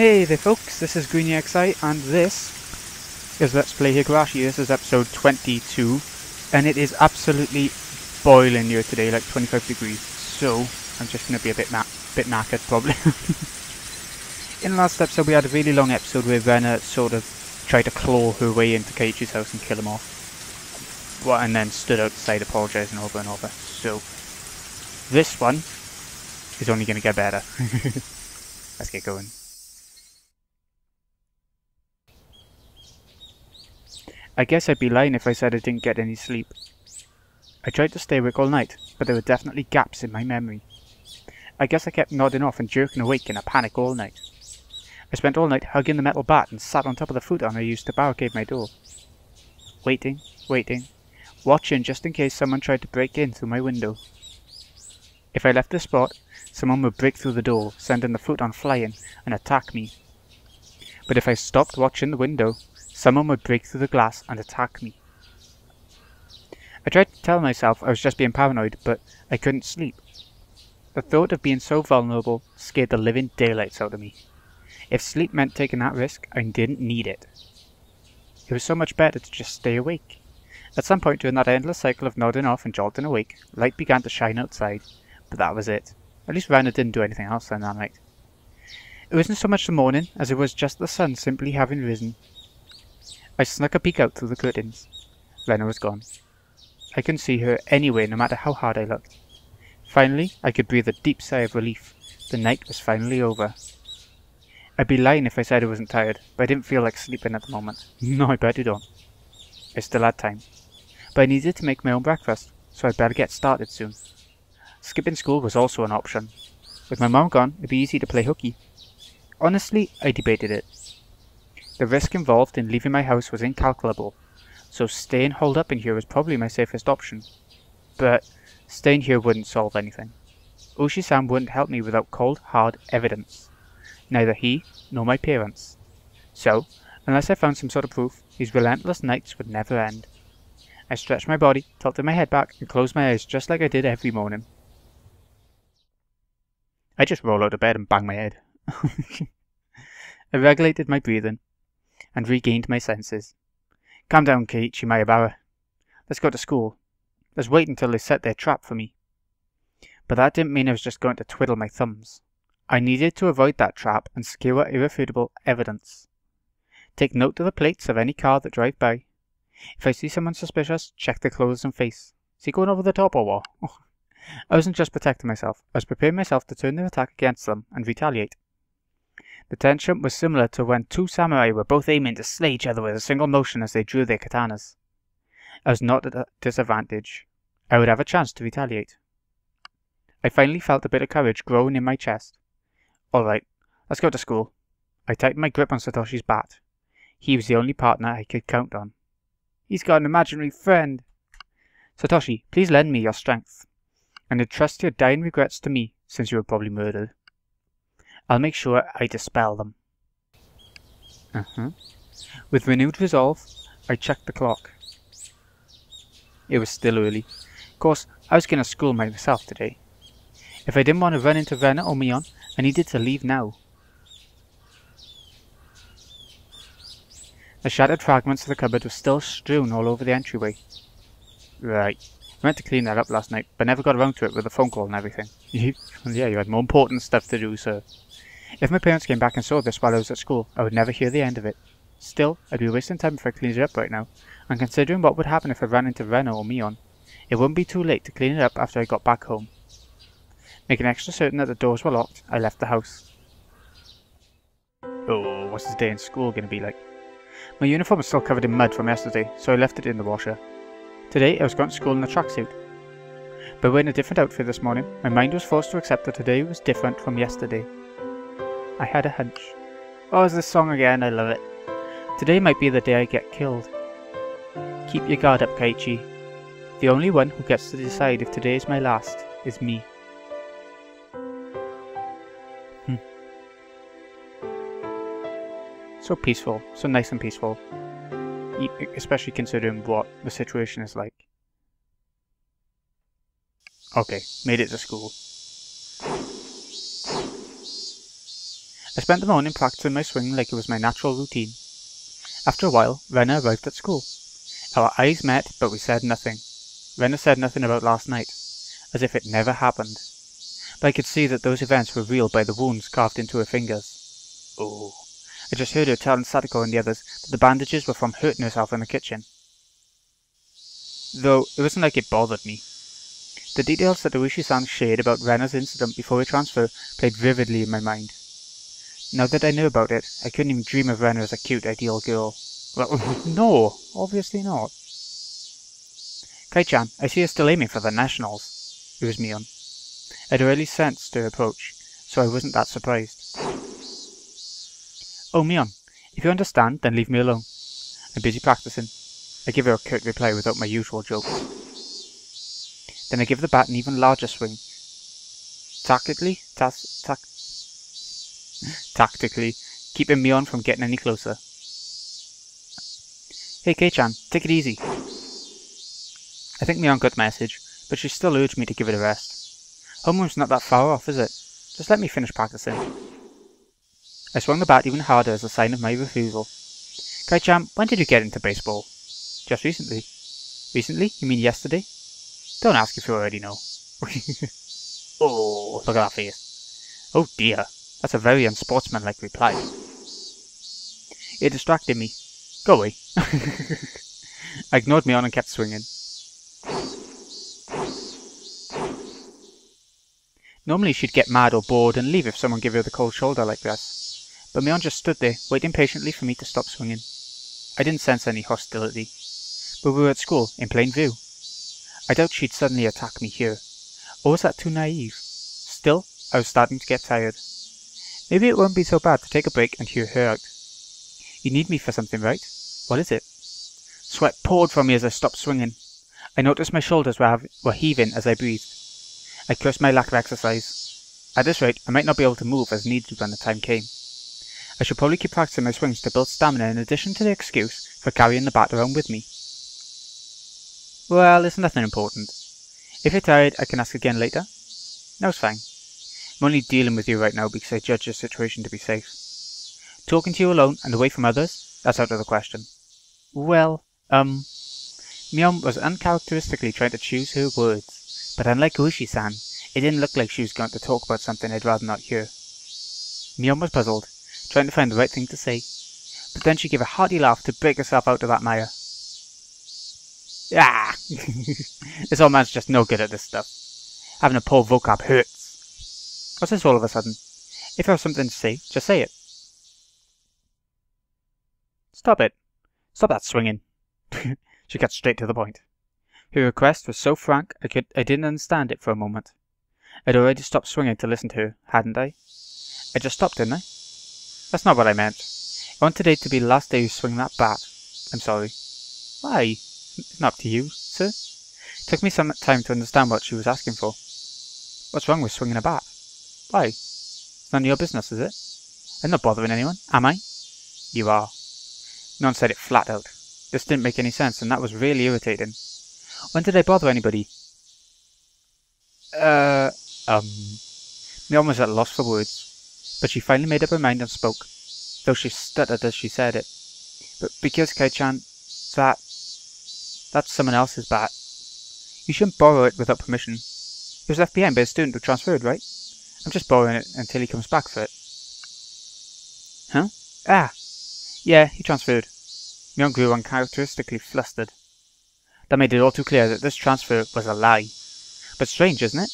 Hey there folks, this is GreenXI and this is Let's Play Higurashi. This is episode 22 and it is absolutely boiling here today, like 25 degrees, so I'm just going to be a bit knackered probably. In the last episode we had a really long episode where Rena sort of tried to claw her way into Keiichi's house and kill him off. And then stood outside apologising over and over. So this one is only going to get better. Let's get going. I guess I'd be lying if I said I didn't get any sleep. I tried to stay awake all night, but there were definitely gaps in my memory. I guess I kept nodding off and jerking awake in a panic all night. I spent all night hugging the metal bat and sat on top of the futon I used to barricade my door. Waiting, watching just in case someone tried to break in through my window. If I left the spot, someone would break through the door, sending the futon flying and attack me. But if I stopped watching the window, someone would break through the glass and attack me. I tried to tell myself I was just being paranoid, but I couldn't sleep. The thought of being so vulnerable scared the living daylights out of me. If sleep meant taking that risk, I didn't need it. It was so much better to just stay awake. At some point during that endless cycle of nodding off and jolting awake, light began to shine outside, but that was it. At least Rena didn't do anything else then that night. It wasn't so much the morning as it was just the sun simply having risen. I snuck a peek out through the curtains. Rena was gone. I couldn't see her anywhere no matter how hard I looked. Finally, I could breathe a deep sigh of relief. The night was finally over. I'd be lying if I said I wasn't tired, but I didn't feel like sleeping at the moment. No, I bet you don't. I still had time. But I needed to make my own breakfast, so I'd better get started soon. Skipping school was also an option. With my mum gone, it'd be easy to play hooky. Honestly, I debated it. The risk involved in leaving my house was incalculable, so staying holed up in here was probably my safest option. But staying here wouldn't solve anything. Ushi-san wouldn't help me without cold, hard evidence. Neither he nor my parents. So, unless I found some sort of proof, these relentless nights would never end. I stretched my body, tilted my head back, and closed my eyes just like I did every morning. I just roll out of bed and bang my head. I regulated my breathing and regained my senses. Calm down, Keiichi Mayabara. Let's go to school. Let's wait until they set their trap for me. But that didn't mean I was just going to twiddle my thumbs. I needed to avoid that trap and skewer irrefutable evidence. Take note of the plates of any car that drive by. If I see someone suspicious, check their clothes and face. Is he going over the top or what? I wasn't just protecting myself, I was preparing myself to turn their attack against them and retaliate. The tension was similar to when two samurai were both aiming to slay each other with a single motion as they drew their katanas. I was not at a disadvantage. I would have a chance to retaliate. I finally felt a bit of courage growing in my chest. Alright, let's go to school. I tightened my grip on Satoshi's bat. He was the only partner I could count on. He's got an imaginary friend. Satoshi, please lend me your strength, and entrust your dying regrets to me, since you were probably murdered. I'll make sure I dispel them. With renewed resolve, I checked the clock. It was still early. Of course, I was going to school myself today. If I didn't want to run into Rena or Mion, I needed to leave now. The shattered fragments of the cupboard were still strewn all over the entryway. Right. I meant to clean that up last night, but never got around to it with a phone call and everything. Yeah, you had more important stuff to do, sir. If my parents came back and saw this while I was at school, I would never hear the end of it. Still, I'd be wasting time if I cleaned it up right now, and considering what would happen if I ran into Rena or Mion, it wouldn't be too late to clean it up after I got back home. Making extra certain that the doors were locked, I left the house. Oh, what's this day in school going to be like? My uniform was still covered in mud from yesterday, so I left it in the washer. Today I was going to school in a tracksuit. By wearing a different outfit this morning, my mind was forced to accept that today was different from yesterday. I had a hunch. Oh, it's this song again, I love it. Today might be the day I get killed. Keep your guard up, Keiichi. The only one who gets to decide if today is my last is me. So peaceful, so nice and peaceful. Especially considering what the situation is like. Okay, made it to school. I spent the morning practicing my swing like it was my natural routine. After a while, Rena arrived at school. Our eyes met, but we said nothing. Rena said nothing about last night, as if it never happened. But I could see that those events were real by the wounds carved into her fingers. Oh, I just heard her telling Sadako and the others that the bandages were from hurting herself in the kitchen. Though, it wasn't like it bothered me. The details that Higurashi-san shared about Rena's incident before her transfer played vividly in my mind. Now that I knew about it, I couldn't even dream of Rena as a cute, ideal girl. Well, no, obviously not. Keiichi, I see you're still aiming for the Nationals. It was Mion. I'd already sensed her approach, so I wasn't that surprised. Oh, Mion, if you understand, then leave me alone. I'm busy practicing. I give her a curt reply without my usual jokes. Then I give the bat an even larger swing. Tactically, keeping Mion from getting any closer. Hey Kei-chan, take it easy. I think Mion got the message, but she still urged me to give it a rest. Homeroom's not that far off, is it? Just let me finish practicing. I swung the bat even harder as a sign of my refusal. Kei-chan, when did you get into baseball? Just recently. Recently? You mean yesterday? Don't ask if you already know. Oh, look at that face. Oh dear, that's a very unsportsmanlike reply. It distracted me. Go away. I ignored Mion and kept swinging. Normally she'd get mad or bored and leave if someone gave her the cold shoulder like this. But Mion just stood there, waiting patiently for me to stop swinging. I didn't sense any hostility. But we were at school, in plain view. I doubt she'd suddenly attack me here. Or was that too naive? Still, I was starting to get tired. Maybe it won't be so bad to take a break and hear her out. You need me for something, right? What is it? Sweat poured from me as I stopped swinging. I noticed my shoulders were heaving as I breathed. I cursed my lack of exercise. At this rate, I might not be able to move as needed when the time came. I should probably keep practicing my swings to build stamina in addition to the excuse for carrying the bat around with me. Well, it's nothing important. If you're tired, I can ask again later. No, it's fine. I'm only dealing with you right now because I judge the situation to be safe. Talking to you alone and away from others, that's out of the question. Well, Mion was uncharacteristically trying to choose her words, but unlike Higurashi-san, it didn't look like she was going to talk about something I'd rather not hear. Mion was puzzled, trying to find the right thing to say, but then she gave a hearty laugh to break herself out of that mire. Ah! This old man's just no good at this stuff. Having a poor vocab hurts. What's this all of a sudden? If you have something to say, just say it. Stop it. Stop that swinging. She got straight to the point. Her request was so frank, I didn't understand it for a moment. I'd already stopped swinging to listen to her, hadn't I? I just stopped, didn't I? That's not what I meant. I want today to be the last day you swing that bat. I'm sorry. Why? It's not up to you, sir. It took me some time to understand what she was asking for. What's wrong with swinging a bat? Why? It's none of your business, is it? I'm not bothering anyone, am I? You are. None said it flat out. This didn't make any sense, and that was really irritating. When did I bother anybody? Mion was at a loss for words, but she finally made up her mind and spoke, though she stuttered as she said it. But because Kei-chan, that's someone else's bat. You shouldn't borrow it without permission. It was left behind by a student who transferred, right? I'm just borrowing it until he comes back for it. Huh? Ah! Yeah, he transferred. Mion grew uncharacteristically flustered. That made it all too clear that this transfer was a lie. But strange, isn't it?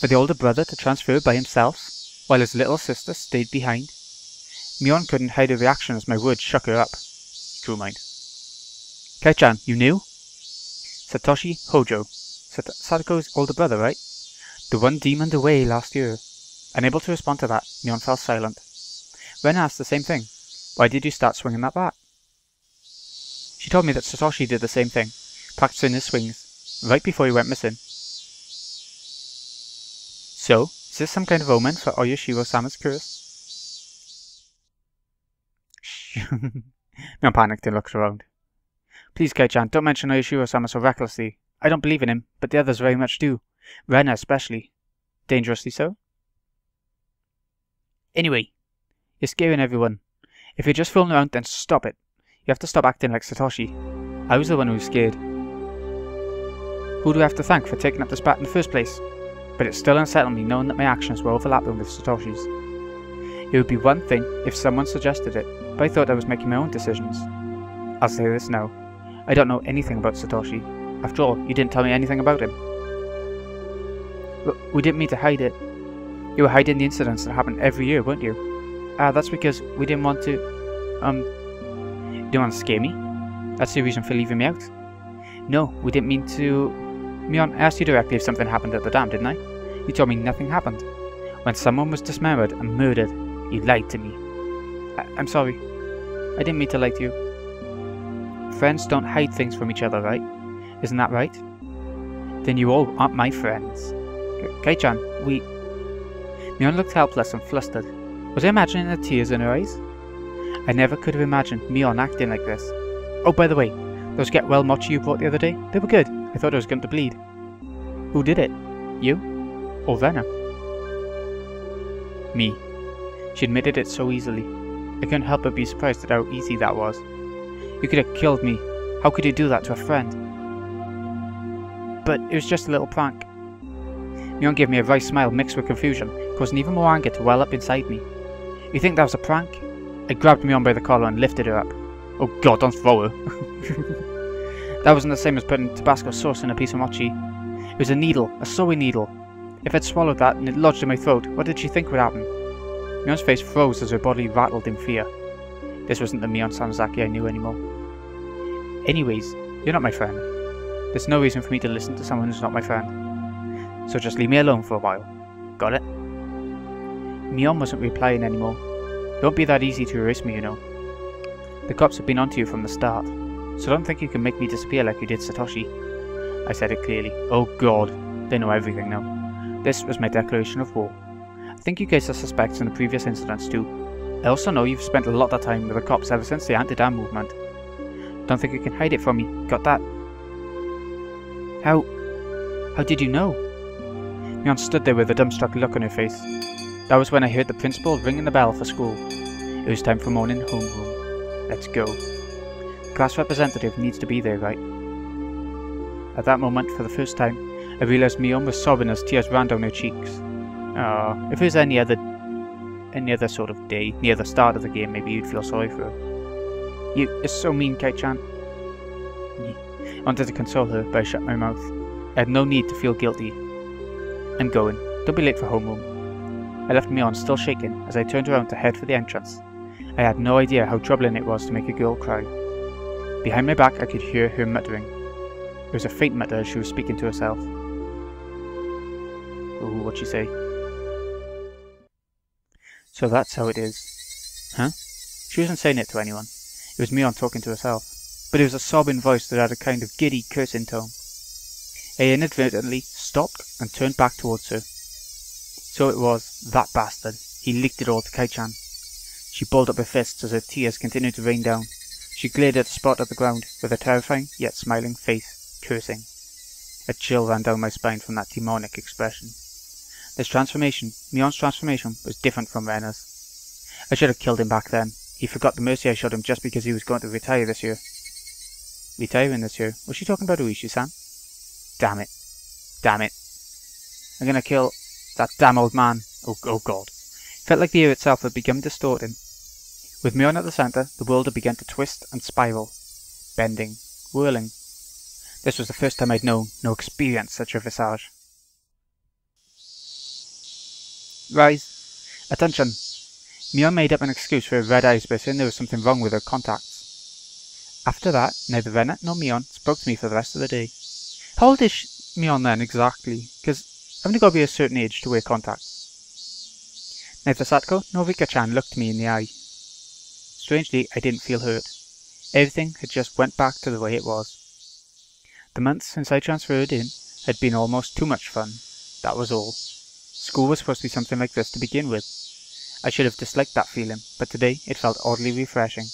For the older brother to transfer by himself, while his little sister stayed behind. Mion couldn't hide her reaction as my words shook her up. True mind. Kei-chan, you knew? Satoshi Hojo. Sadako's older brother, right? The one demoned away last year. Unable to respond to that, Mion fell silent. Ren asked the same thing. Why did you start swinging that bat? She told me that Satoshi did the same thing, practicing his swings, right before he went missing. So, is this some kind of omen for Oyashiro-sama's curse? Mion panicked and looked around. Please, Kei-chan, don't mention Oyashiro-sama so recklessly. I don't believe in him, but the others very much do. Rena especially. Dangerously so? Anyway, You're scaring everyone. If you're just fooling around, then stop it. You have to stop acting like Satoshi. I was the one who was scared. Who do I have to thank for taking up the spat in the first place? But it still unsettled me knowing that my actions were overlapping with Satoshi's. It would be one thing if someone suggested it, but I thought I was making my own decisions. I'll say this now. I don't know anything about Satoshi. After all, you didn't tell me anything about him. We didn't mean to hide it. You were hiding the incidents that happen every year, weren't you? That's because we didn't want to... You didn't want to scare me? That's the reason for leaving me out? No, we didn't mean to... Mion, I asked you directly if something happened at the dam, didn't I? You told me nothing happened. When someone was dismembered and murdered, you lied to me. I'm sorry. I didn't mean to lie to you. Friends don't hide things from each other, right? Isn't that right? Then you all aren't my friends. Kei-chan, we... Mion looked helpless and flustered. Was I imagining the tears in her eyes? I never could have imagined Mion acting like this. Oh, by the way, those get well mochi you brought the other day? They were good. I thought I was going to bleed. Who did it? You? Or Rena? Me. She admitted it so easily. I couldn't help but be surprised at how easy that was. You could have killed me. How could you do that to a friend? But it was just a little prank. Mion gave me a wry smile mixed with confusion, causing even more anger to well up inside me. You think that was a prank? I grabbed Mion by the collar and lifted her up. Oh god, don't throw her. That wasn't the same as putting Tabasco sauce in a piece of mochi. It was a needle, a sewing needle. If I'd swallowed that and it lodged in my throat, what did she think would happen? Mion's face froze as her body rattled in fear. This wasn't the Mion Sanzaki I knew anymore. Anyways, you're not my friend. There's no reason for me to listen to someone who's not my friend. So just leave me alone for a while. Got it? Mion wasn't replying anymore. It won't be that easy to erase me, you know. The cops have been onto you from the start, so don't think you can make me disappear like you did Satoshi. I said it clearly. Oh god, they know everything now. This was my declaration of war. I think you guys are suspects in the previous incidents too. I also know you've spent a lot of time with the cops ever since the anti-dam movement. Don't think you can hide it from me, got that? How did you know? Mion stood there with a dumbstruck look on her face. That was when I heard the principal ringing the bell for school. It was time for morning homeroom. Let's go. The class representative needs to be there, right? At that moment, for the first time, I realised Mion was sobbing as tears ran down her cheeks. Ah, if it was any other sort of day, near the start of the game, maybe you'd feel sorry for her. You're so mean, Kei-chan. I wanted to console her, but I shut my mouth. I had no need to feel guilty. I'm going. Don't be late for homeroom. I left Mion still shaking as I turned around to head for the entrance. I had no idea how troubling it was to make a girl cry. Behind my back I could hear her muttering. It was a faint mutter as she was speaking to herself. Oh, what'd she say? So that's how it is. Huh? She wasn't saying it to anyone. It was Mion talking to herself. But it was a sobbing voice that had a kind of giddy, cursing tone. I inadvertently stopped and turned back towards her. So it was, that bastard. He leaked it all to Kei-chan. She balled up her fists as her tears continued to rain down. She glared at the spot at the ground, with a terrifying, yet smiling face, cursing. A chill ran down my spine from that demonic expression. This transformation, Mion's transformation, was different from Rena's. I should have killed him back then. He forgot the mercy I showed him just because he was going to retire this year. Retiring this year? Was she talking about Uishi-san? Damn it. Damn it. I'm gonna kill that damn old man. Oh god. It felt like the air itself had begun distorting. With Mion at the centre, the world had begun to twist and spiral. Bending. Whirling. This was the first time I'd known, no experienced such a visage. Rise. Attention. Mion made up an excuse for her red eyes by saying there was something wrong with her contacts. After that, neither Rena nor Mion spoke to me for the rest of the day. How old is Mion then, exactly? Because I've only got to be a certain age to wear contacts. Neither Satoko nor Rika-chan looked me in the eye. Strangely, I didn't feel hurt. Everything had just went back to the way it was. The months since I transferred in had been almost too much fun. That was all. School was supposed to be something like this to begin with. I should have disliked that feeling, but today it felt oddly refreshing.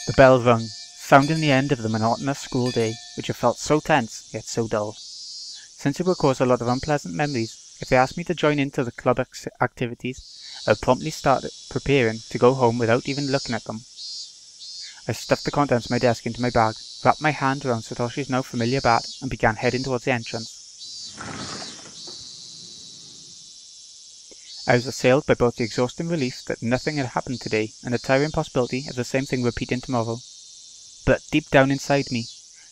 The bell rung, sounding the end of the monotonous school day, which had felt so tense, yet so dull. Since it would cause a lot of unpleasant memories, if they asked me to join into the club activities, I would promptly start preparing to go home without even looking at them. I stuffed the contents of my desk into my bag, wrapped my hand around Satoshi's now familiar bat, and began heading towards the entrance. I was assailed by both the exhausting relief that nothing had happened today and the tiring possibility of the same thing repeating tomorrow. But deep down inside me,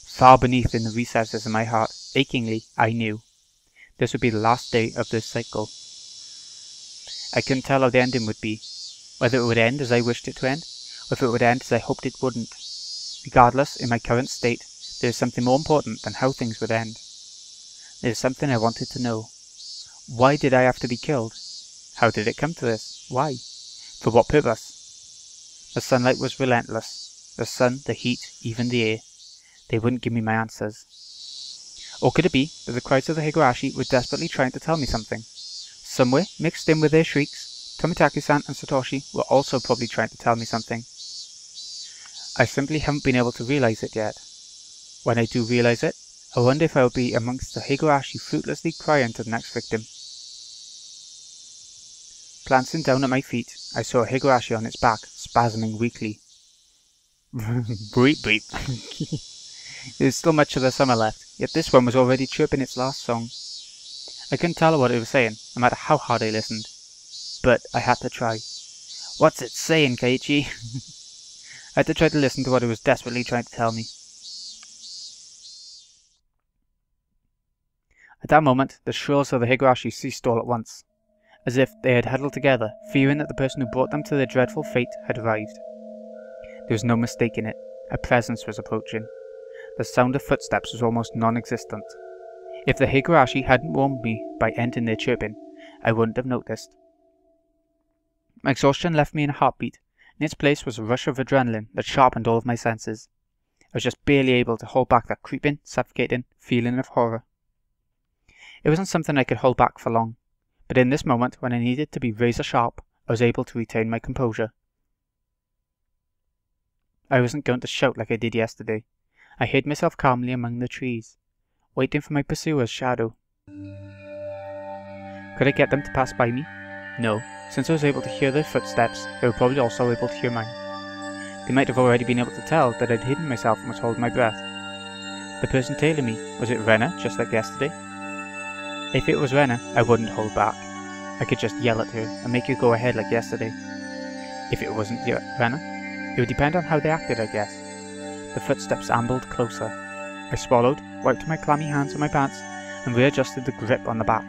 far beneath in the recesses of my heart, achingly, I knew this would be the last day of this cycle. I couldn't tell how the ending would be, whether it would end as I wished it to end, or if it would end as I hoped it wouldn't. Regardless, in my current state, there is something more important than how things would end. There is something I wanted to know. Why did I have to be killed? How did it come to this? Why? For what purpose? The sunlight was relentless. The sun, the heat, even the air. They wouldn't give me my answers. Or could it be that the cries of the Higurashi were desperately trying to tell me something? Somewhere, mixed in with their shrieks, Tomitaki-san and Satoshi were also probably trying to tell me something. I simply haven't been able to realize it yet. When I do realize it, I wonder if I will be amongst the Higurashi fruitlessly crying to the next victim. Glancing down at my feet, I saw a Higurashi on its back, spasming weakly. Breep breep. There was still much of the summer left, yet this one was already chirping its last song. I couldn't tell what it was saying, no matter how hard I listened. But I had to try. What's it saying, Keiichi? I had to try to listen to what it was desperately trying to tell me. At that moment, the shrills of the Higurashi ceased all at once, as if they had huddled together, fearing that the person who brought them to their dreadful fate had arrived. There was no mistaking it. A presence was approaching. The sound of footsteps was almost non-existent. If the Higurashi hadn't warned me by ending their chirping, I wouldn't have noticed. My exhaustion left me in a heartbeat. In its place was a rush of adrenaline that sharpened all of my senses. I was just barely able to hold back that creeping, suffocating feeling of horror. It wasn't something I could hold back for long, but in this moment, when I needed to be razor sharp, I was able to retain my composure. I wasn't going to shout like I did yesterday. I hid myself calmly among the trees, waiting for my pursuer's shadow. Could I get them to pass by me? No. Since I was able to hear their footsteps, they were probably also able to hear mine. They might have already been able to tell that I'd hidden myself and was holding my breath. The person tailing me, was it Rena, just like yesterday? If it was Rena, I wouldn't hold back. I could just yell at her and make her go ahead like yesterday. If it wasn't Rena, it would depend on how they acted, I guess. The footsteps ambled closer. I swallowed, wiped my clammy hands on my pants, and readjusted the grip on the bat.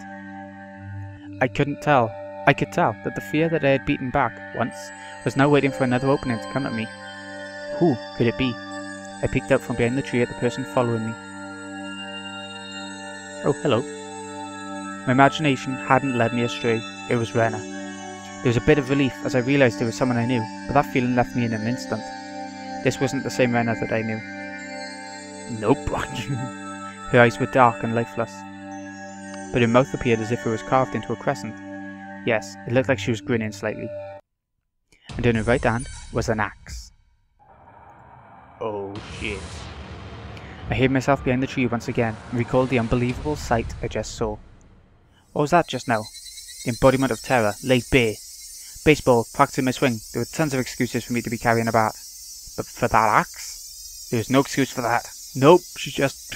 I could tell that the fear that I had beaten back once was now waiting for another opening to come at me. Who could it be? I peeked out from behind the tree at the person following me. Oh, hello. My imagination hadn't led me astray. It was Rena. There was a bit of relief as I realised there was someone I knew, but that feeling left me in an instant. This wasn't the same Rena that I knew. Nope. Her eyes were dark and lifeless, but her mouth appeared as if it was carved into a crescent. Yes, it looked like she was grinning slightly. And in her right hand was an axe. Oh shit. I hid myself behind the tree once again and recalled the unbelievable sight I just saw. What was that just now? The embodiment of terror, laid bare. Baseball, practicing my swing, there were tons of excuses for me to be carrying a bat. But for that axe? There was no excuse for that. Nope, she's just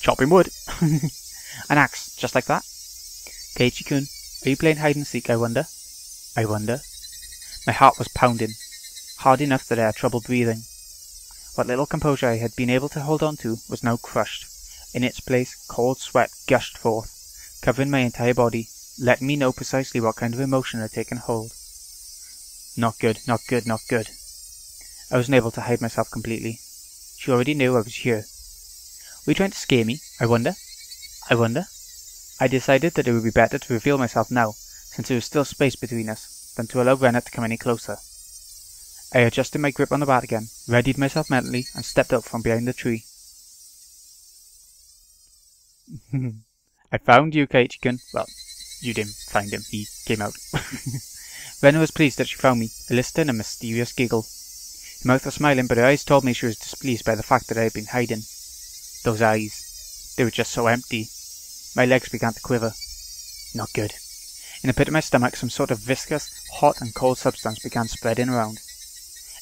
chopping wood. An axe, just like that? Keiichi-kun, are you playing hide and seek, I wonder? I wonder. My heart was pounding, hard enough that I had trouble breathing. What little composure I had been able to hold on to was now crushed. In its place, cold sweat gushed forth, covering my entire body, letting me know precisely what kind of emotion had taken hold. Not good, not good, not good. I wasn't able to hide myself completely. She already knew I was here. Were you trying to scare me? I wonder. I wonder. I decided that it would be better to reveal myself now, since there was still space between us, than to allow Rena to come any closer. I adjusted my grip on the bat again, readied myself mentally, and stepped out from behind the tree. I found you, Keiichi-kun. Well, you didn't find him, he came out. Rena was pleased that she found me, eliciting a mysterious giggle. Her mouth was smiling, but her eyes told me she was displeased by the fact that I had been hiding. Those eyes. They were just so empty. My legs began to quiver. Not good. In the pit of my stomach, some sort of viscous, hot and cold substance began spreading around.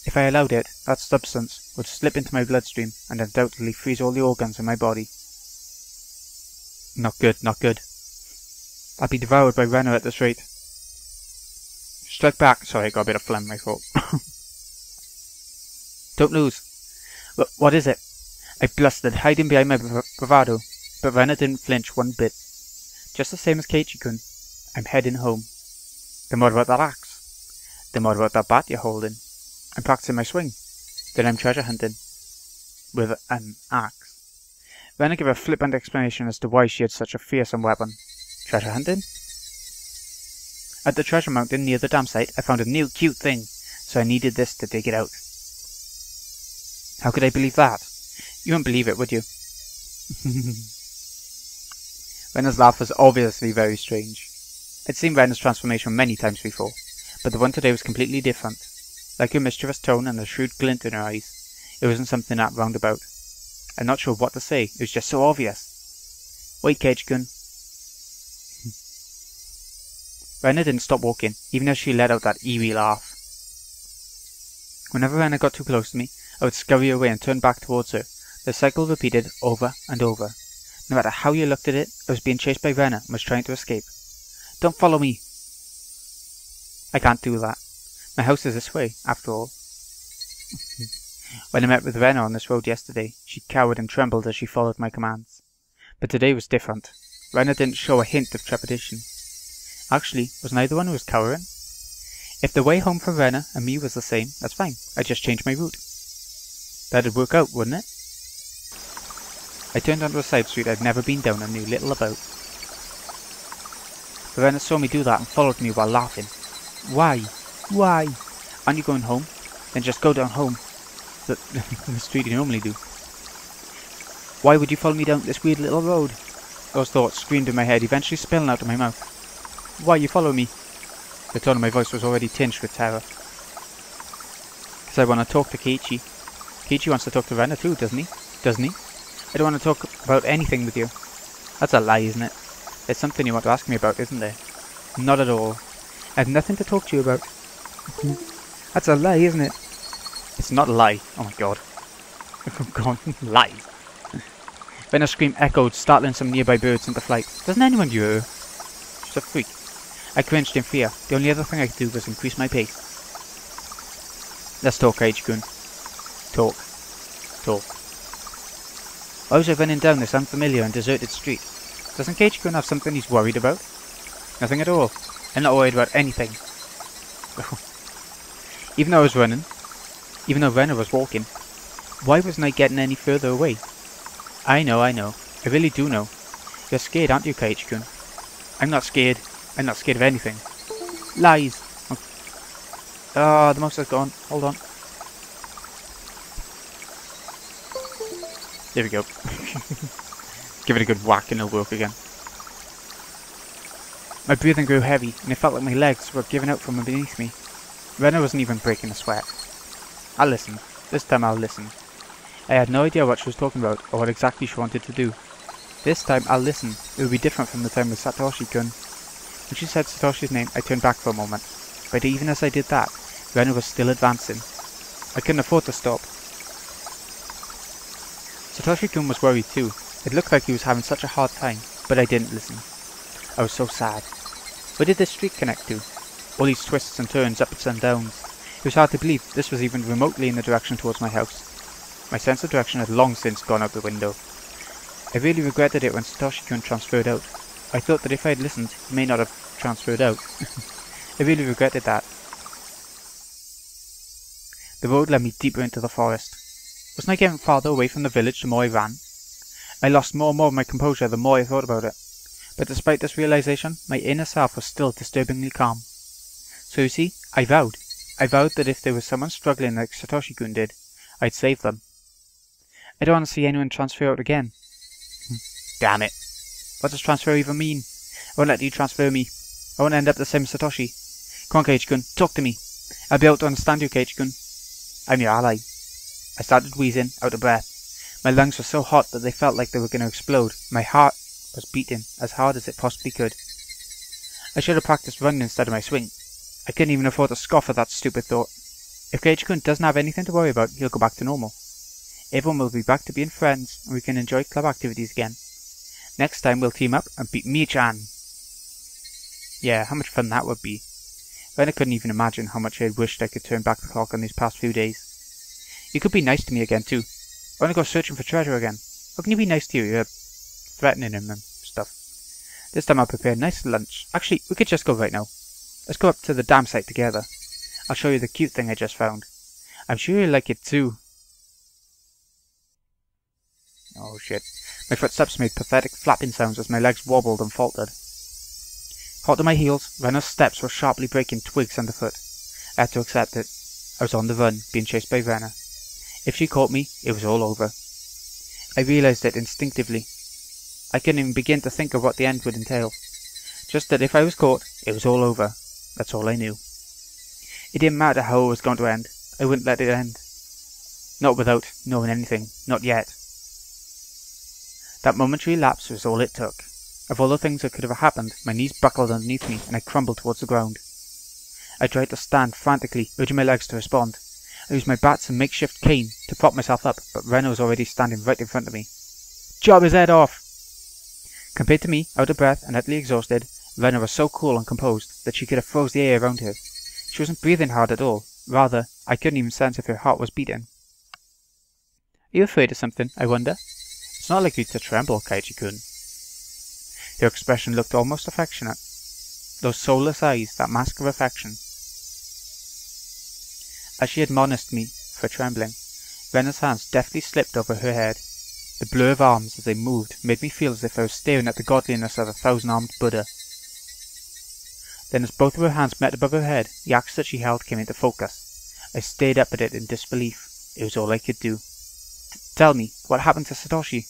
If I allowed it, that substance would slip into my bloodstream and undoubtedly freeze all the organs in my body. Not good, not good. I'd be devoured by Rena at this rate. Strike back. Sorry, I got a bit of phlegm, my fault. Don't lose. What is it? I blustered, hiding behind my bravado, but Rena didn't flinch one bit. Just the same as Keiichi-kun, I'm heading home. Then what about that axe? Then what about that bat you're holding? I'm practicing my swing. Then I'm treasure hunting. With an axe. Rena gave a flippant explanation as to why she had such a fearsome weapon. Treasure hunting? At the treasure mountain near the dam site, I found a new cute thing, so I needed this to dig it out. How could I believe that? You wouldn't believe it, would you? Rena's laugh was obviously very strange. I'd seen Rena's transformation many times before, but the one today was completely different. Like her mischievous tone and the shrewd glint in her eyes, it wasn't something that roundabout. I'm not sure what to say, it was just so obvious. Wait, Keiichi-kun. Rena didn't stop walking, even as she let out that eerie laugh. Whenever Rena got too close to me, I would scurry away and turn back towards her. The cycle repeated over and over. No matter how you looked at it, I was being chased by Rena and was trying to escape. Don't follow me! I can't do that. My house is this way, after all. When I met with Rena on this road yesterday, she cowered and trembled as she followed my commands. But today was different. Rena didn't show a hint of trepidation. Actually, wasn't I the one who was cowering? If the way home for Rena and me was the same, that's fine. I just changed my route. That'd work out, wouldn't it? I turned onto a side street I'd never been down and knew little about. But Rena saw me do that and followed me while laughing. Why? Why? Aren't you going home? Then just go down home. The street you normally do. Why would you follow me down this weird little road? Those thoughts screamed in my head, eventually spilling out of my mouth. Why you follow me? The tone of my voice was already tinged with terror. Because I want to talk to Keiichi. Keiichi wants to talk to Rena too, doesn't he? Doesn't he? I don't want to talk about anything with you. That's a lie, isn't it? There's something you want to ask me about, isn't there? Not at all. I have nothing to talk to you about. That's a lie, isn't it? It's not a lie. Oh my god. Oh god, lies. Rena's scream echoed, startling some nearby birds into flight. Doesn't anyone hear her? She's a freak. I cringed in fear. The only other thing I could do was increase my pace. Let's talk, Keiichi-kun. Talk. Talk. Why was I running down this unfamiliar and deserted street? Doesn't Keiichi-kun have something he's worried about? Nothing at all. I'm not worried about anything. Even though I was running, even though Rena was walking, why wasn't I getting any further away? I know. I really do know. You're scared, aren't you, Keiichi-kun? I'm not scared. I'm not scared of anything. Lies! Ah, the mouse is gone. Hold on. There we go. Give it a good whack and it'll work again. My breathing grew heavy, and it felt like my legs were giving out from beneath me. Rena wasn't even breaking a sweat. I'll listen. This time I'll listen. I had no idea what she was talking about, or what exactly she wanted to do. This time I'll listen. It will be different from the time with Satoshi-kun. When she said Satoshi's name, I turned back for a moment. But even as I did that, Rena was still advancing. I couldn't afford to stop. Satoshi-kun was worried too. It looked like he was having such a hard time, but I didn't listen. I was so sad. Where did this street connect to? All these twists and turns, ups and downs. It was hard to believe this was even remotely in the direction towards my house. My sense of direction had long since gone out the window. I really regretted it when Satoshi-kun transferred out. I thought that if I had listened, he may not have transferred out. I really regretted that. The road led me deeper into the forest. Wasn't I getting farther away from the village the more I ran? I lost more and more of my composure the more I thought about it. But despite this realization, my inner self was still disturbingly calm. So you see, I vowed. I vowed that if there was someone struggling like Satoshi-kun did, I'd save them. I don't want to see anyone transfer out again. Damn it. What does transfer even mean? I won't let you transfer me. I won't end up the same as Satoshi. Come on, Keiichi-kun, talk to me. I'll be able to understand you, Keiichi-kun. I'm your ally. I started wheezing, out of breath. My lungs were so hot that they felt like they were going to explode. My heart was beating as hard as it possibly could. I should have practiced running instead of my swing. I couldn't even afford to scoff at that stupid thought. If Keiichi-kun doesn't have anything to worry about, he'll go back to normal. Everyone will be back to being friends, and we can enjoy club activities again. Next time we'll team up and beat Mii-chan. Yeah, how much fun that would be. Rena couldn't even imagine how much I had wished I could turn back the clock on these past few days. You could be nice to me again too. I want to go searching for treasure again. How can you be nice to you? You're threatening him and stuff. This time I'll prepare a nice lunch. Actually, we could just go right now. Let's go up to the dam site together. I'll show you the cute thing I just found. I'm sure you'll like it too. Oh shit. My footsteps made pathetic flapping sounds as my legs wobbled and faltered. Hot to my heels, Rena's steps were sharply breaking twigs underfoot. I had to accept it. I was on the run, being chased by Rena. If she caught me, it was all over. I realized it instinctively. I couldn't even begin to think of what the end would entail. Just that if I was caught, it was all over. That's all I knew. It didn't matter how it was going to end. I wouldn't let it end. Not without knowing anything. Not yet. That momentary lapse was all it took. Of all the things that could have happened, my knees buckled underneath me and I crumbled towards the ground. I tried to stand frantically, urging my legs to respond. I used my bats and makeshift cane to prop myself up, but Rena was already standing right in front of me. Chop his head off! Compared to me, out of breath and utterly exhausted, Rena was so cool and composed that she could have froze the air around her. She wasn't breathing hard at all. Rather, I couldn't even sense if her heart was beating. Are you afraid of something, I wonder? It's not like you to tremble, Keiichi-kun. Her expression looked almost affectionate. Those soulless eyes, that mask of affection. As she admonished me for trembling, Rena's hands deftly slipped over her head. The blur of arms as they moved made me feel as if I was staring at the godliness of a thousand-armed Buddha. Then as both of her hands met above her head, the axe that she held came into focus. I stared up at it in disbelief. It was all I could do. Tell me, what happened to Satoshi?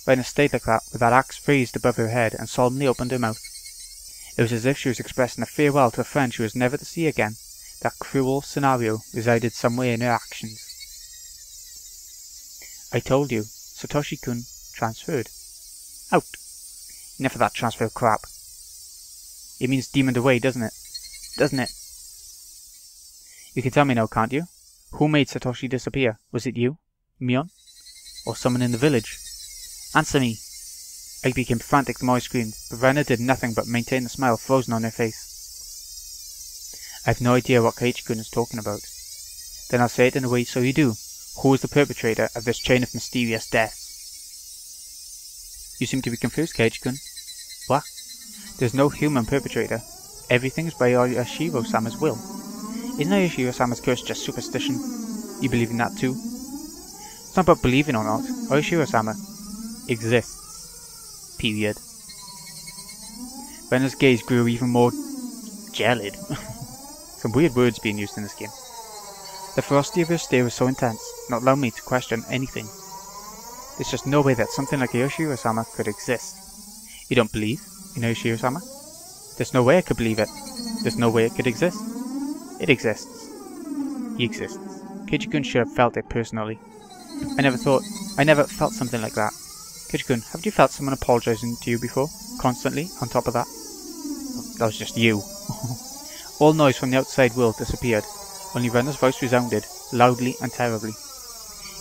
Rena stayed like that, with that axe raised above her head, and solemnly opened her mouth. It was as if she was expressing a farewell to a friend she was never to see again. That cruel scenario resided somewhere in her actions. I told you, Satoshi-kun transferred. Out. Enough of that transfer crap. It means demoned away, doesn't it? Doesn't it? You can tell me now, can't you? Who made Satoshi disappear? Was it you? Mion? Or someone in the village? Answer me! I became frantic the more I screamed, but Rena did nothing but maintain the smile frozen on her face. I have no idea what Keiichi-kun is talking about. Then I'll say it in a way so you do. Who is the perpetrator of this chain of mysterious deaths? You seem to be confused, Keiichi-kun. What? There's no human perpetrator. Everything is by Oyashiro-sama's will. Isn't Oyashiro-sama's curse just superstition? You believe in that too? It's not about believing or not. Oyashiro-sama exists. Period. Rena's gaze grew even more gelid. Some weird words being used in this game. The ferocity of her stare was so intense, not allowing me to question anything. There's just no way that something like Oyashiro-sama could exist. You don't believe in Oyashiro-sama? There's no way I could believe it. There's no way it could exist. It exists. He exists. Keiichi-kun should have felt it personally. I never felt something like that. Keiichi-kun, haven't you felt someone apologizing to you before? Constantly, on top of that? That was just you. All noise from the outside world disappeared. Only Rena's voice resounded, loudly and terribly.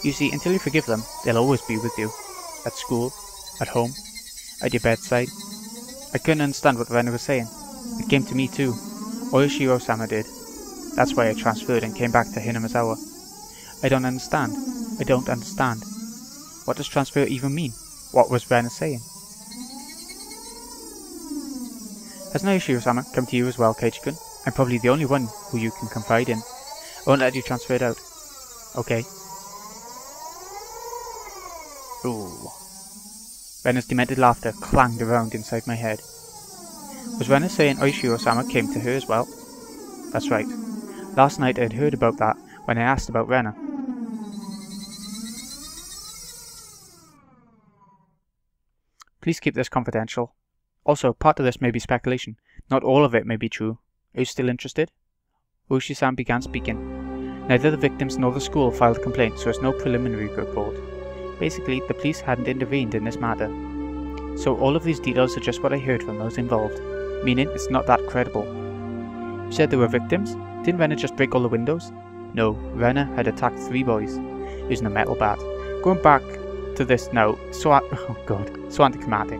You see, until you forgive them, they'll always be with you. At school, at home, at your bedside. I couldn't understand what Rena was saying. It came to me too. Oyashiro-sama did. That's why I transferred and came back to Hinamizawa. I don't understand. I don't understand. What does transfer even mean? What was Rena saying? Has Oyashiro-sama come to you as well, Keiichi-kun? I'm probably the only one who you can confide in. I won't let you transfer it out. Okay. Ooh. Rena's demented laughter clanged around inside my head. Was Rena saying Oyashiro-sama came to her as well? That's right. Last night I had heard about that when I asked about Rena. Please keep this confidential. Also, part of this may be speculation. Not all of it may be true. Are you still interested? Ushi-san began speaking. Neither the victims nor the school filed a complaint, so there's no preliminary report. Basically, the police hadn't intervened in this matter. So all of these details are just what I heard from those involved, meaning it's not that credible. You said there were victims? Didn't Rena just break all the windows? No, Rena had attacked 3 boys, using a metal bat. Going back to this now, so anticlimactic.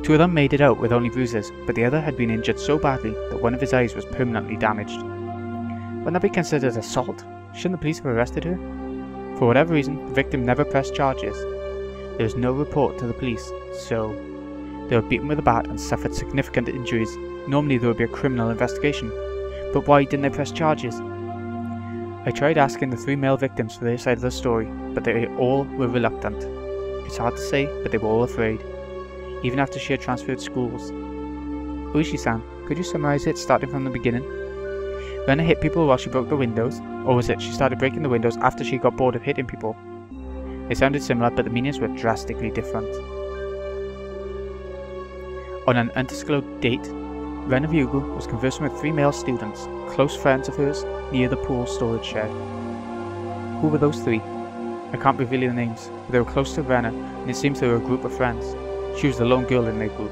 2 of them made it out with only bruises, but the other had been injured so badly that one of his eyes was permanently damaged. Wouldn't that be considered assault? Shouldn't the police have arrested her? For whatever reason, the victim never pressed charges. There was no report to the police, so they were beaten with a bat and suffered significant injuries. Normally there would be a criminal investigation, but why didn't they press charges? I tried asking the 3 male victims for their side of the story, but they all were reluctant. It's hard to say, but they were all afraid, even after she had transferred schools. Uishi-san, could you summarize it starting from the beginning? Rena hit people while she broke the windows, or was it she started breaking the windows after she got bored of hitting people? They sounded similar, but the meanings were drastically different. On an undisclosed date, Rena Ryugu was conversing with 3 male students, close friends of hers, near the pool storage shed. Who were those 3? I can't reveal their names, but they were close to Rena, and it seems they were a group of friends. She was the lone girl in their group.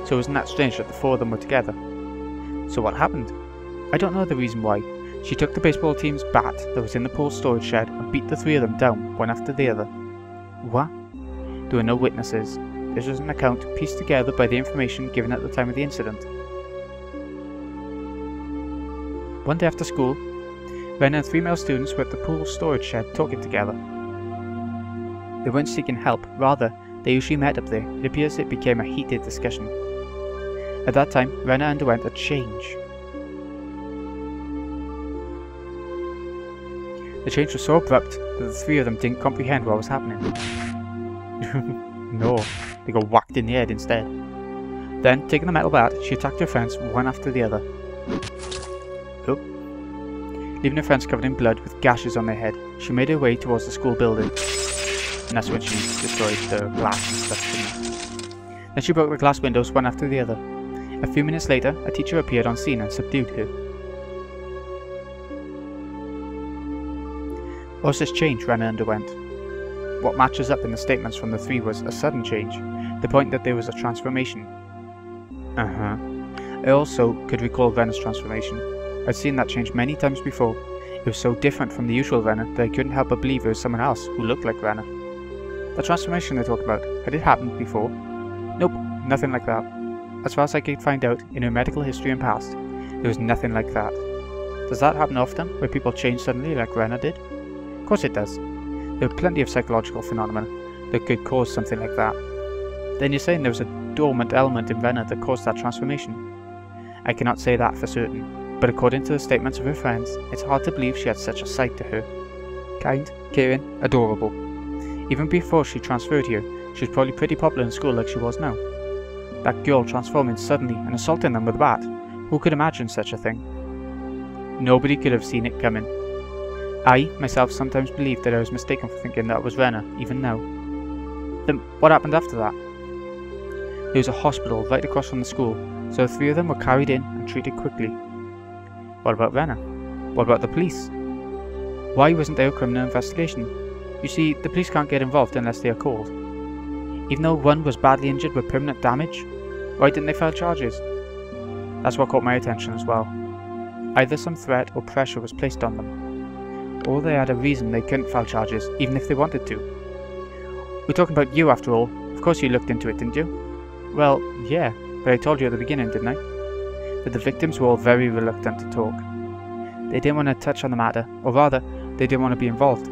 So it wasn't that strange that the 4 of them were together. So what happened? I don't know the reason why. She took the baseball team's bat that was in the pool storage shed and beat the 3 of them down, one after the other. What? There were no witnesses. This was an account pieced together by the information given at the time of the incident. One day after school, Rena and 3 male students were at the pool storage shed talking together. They weren't seeking help, rather, they usually met up there. It appears it became a heated discussion. At that time, Rena underwent a change. The change was so abrupt that the 3 of them didn't comprehend what was happening. No, they got whacked in the head instead. Then, taking the metal bat, she attacked her friends one after the other. Leaving her friends covered in blood with gashes on their head, she made her way towards the school building. And that's when she destroyed the glass and stuff. Then she broke the glass windows one after the other. A few minutes later, a teacher appeared on scene and subdued her. What was this change Rena underwent? What matches up in the statements from the 3 was a sudden change, the point that there was a transformation. I also could recall Rena's transformation. I'd seen that change many times before. It was so different from the usual Rena that I couldn't help but believe it was someone else who looked like Rena. The transformation they talked about, had it happened before? Nope, nothing like that. As far as I could find out in her medical history and past, there was nothing like that. Does that happen often, where people change suddenly like Rena did? Of course it does. There are plenty of psychological phenomena that could cause something like that. Then you're saying there was a dormant element in Rena that caused that transformation? I cannot say that for certain. But according to the statements of her friends, it's hard to believe she had such a side to her. Kind, caring, adorable. Even before she transferred here, she was probably pretty popular in school like she was now. That girl transforming suddenly and assaulting them with a bat. Who could imagine such a thing? Nobody could have seen it coming. I, myself, sometimes believed that I was mistaken for thinking that was Rena, even now. Then what happened after that? There was a hospital right across from the school, so the 3 of them were carried in and treated quickly. What about Rena? What about the police? Why wasn't there a criminal investigation? You see, the police can't get involved unless they are called. Even though one was badly injured with permanent damage, why didn't they file charges? That's what caught my attention as well. Either some threat or pressure was placed on them, or they had a reason they couldn't file charges, even if they wanted to. We're talking about you after all. Of course you looked into it, didn't you? Well, yeah, but I told you at the beginning, didn't I? That the victims were all very reluctant to talk. They didn't want to touch on the matter, or rather, they didn't want to be involved.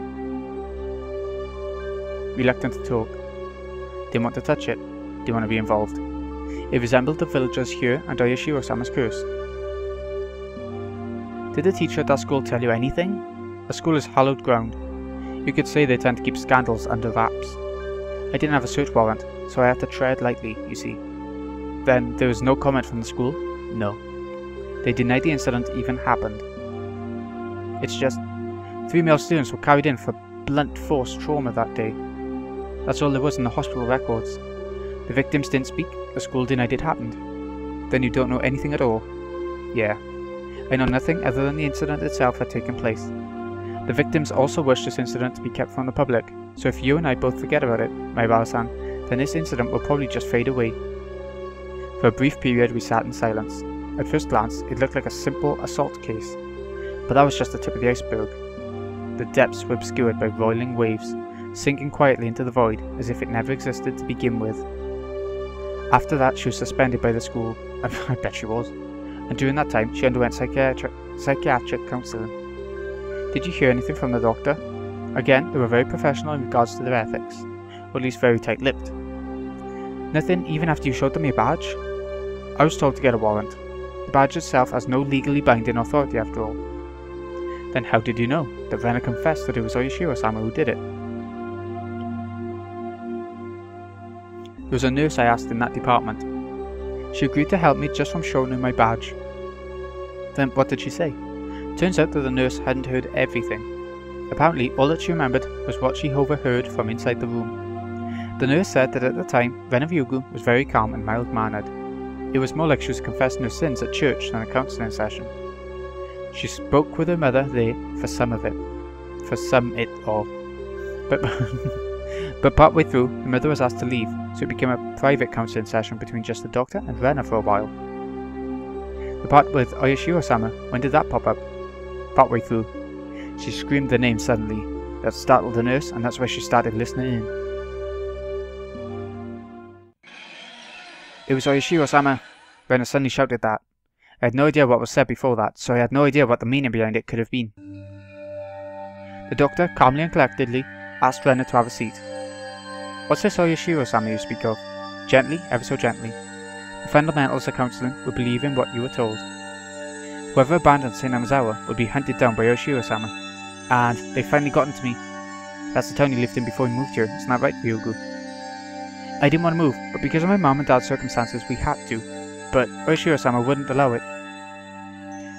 Reluctant to talk. Didn't want to touch it. Didn't want to be involved. It resembled the villagers here and Oyashiro-sama's curse. Did the teacher at that school tell you anything? A school is hallowed ground. You could say they tend to keep scandals under wraps. I didn't have a search warrant, so I had to tread lightly, you see. Then, there was no comment from the school? No. They denied the incident even happened. It's just, 3 male students were carried in for blunt force trauma that day. That's all there was in the hospital records. The victims didn't speak, the school denied it happened. Then you don't know anything at all? Yeah. I know nothing other than the incident itself had taken place. The victims also wished this incident to be kept from the public, so if you and I both forget about it, Maibara-san, then this incident will probably just fade away. For a brief period we sat in silence. At first glance, it looked like a simple assault case, but that was just the tip of the iceberg. The depths were obscured by roiling waves, sinking quietly into the void as if it never existed to begin with. After that, she was suspended by the school. I bet she was. And during that time, she underwent psychiatric counselling. Did you hear anything from the doctor? Again, they were very professional in regards to their ethics, or at least very tight-lipped. Nothing even after you showed them your badge? I was told to get a warrant. The badge itself has no legally binding authority after all. Then how did you know that Rena confessed that it was Oyashiro-sama who did it? There was a nurse I asked in that department. She agreed to help me just from showing her my badge. Then what did she say? Turns out that the nurse hadn't heard everything. Apparently all that she remembered was what she overheard from inside the room. The nurse said that at the time Rena was very calm and mild-mannered. It was more like she was confessing her sins at church than a counselling session. She spoke with her mother there for some of it. But partway through, her mother was asked to leave, so it became a private counselling session between just the doctor and Rena for a while. The part with Oyashiro-sama, when did that pop up? Partway through. She screamed the name suddenly. That startled the nurse, and that's why she started listening in. It was Oyashiro-sama. Rena suddenly shouted that. I had no idea what was said before that, so I had no idea what the meaning behind it could have been. The doctor, calmly and collectedly, asked Rena to have a seat. What's this Oyashiro-sama you speak of? Gently, ever so gently. The fundamentals of counselling would believe in what you were told. Whoever abandons Hinamizawa would be hunted down by Oyashiro-sama. And they finally gotten to me. That's the town you lived in before you moved here, isn't that right, Ryugu? I didn't want to move, but because of my mom and dad's circumstances we had to. But Oyashiro-sama wouldn't allow it.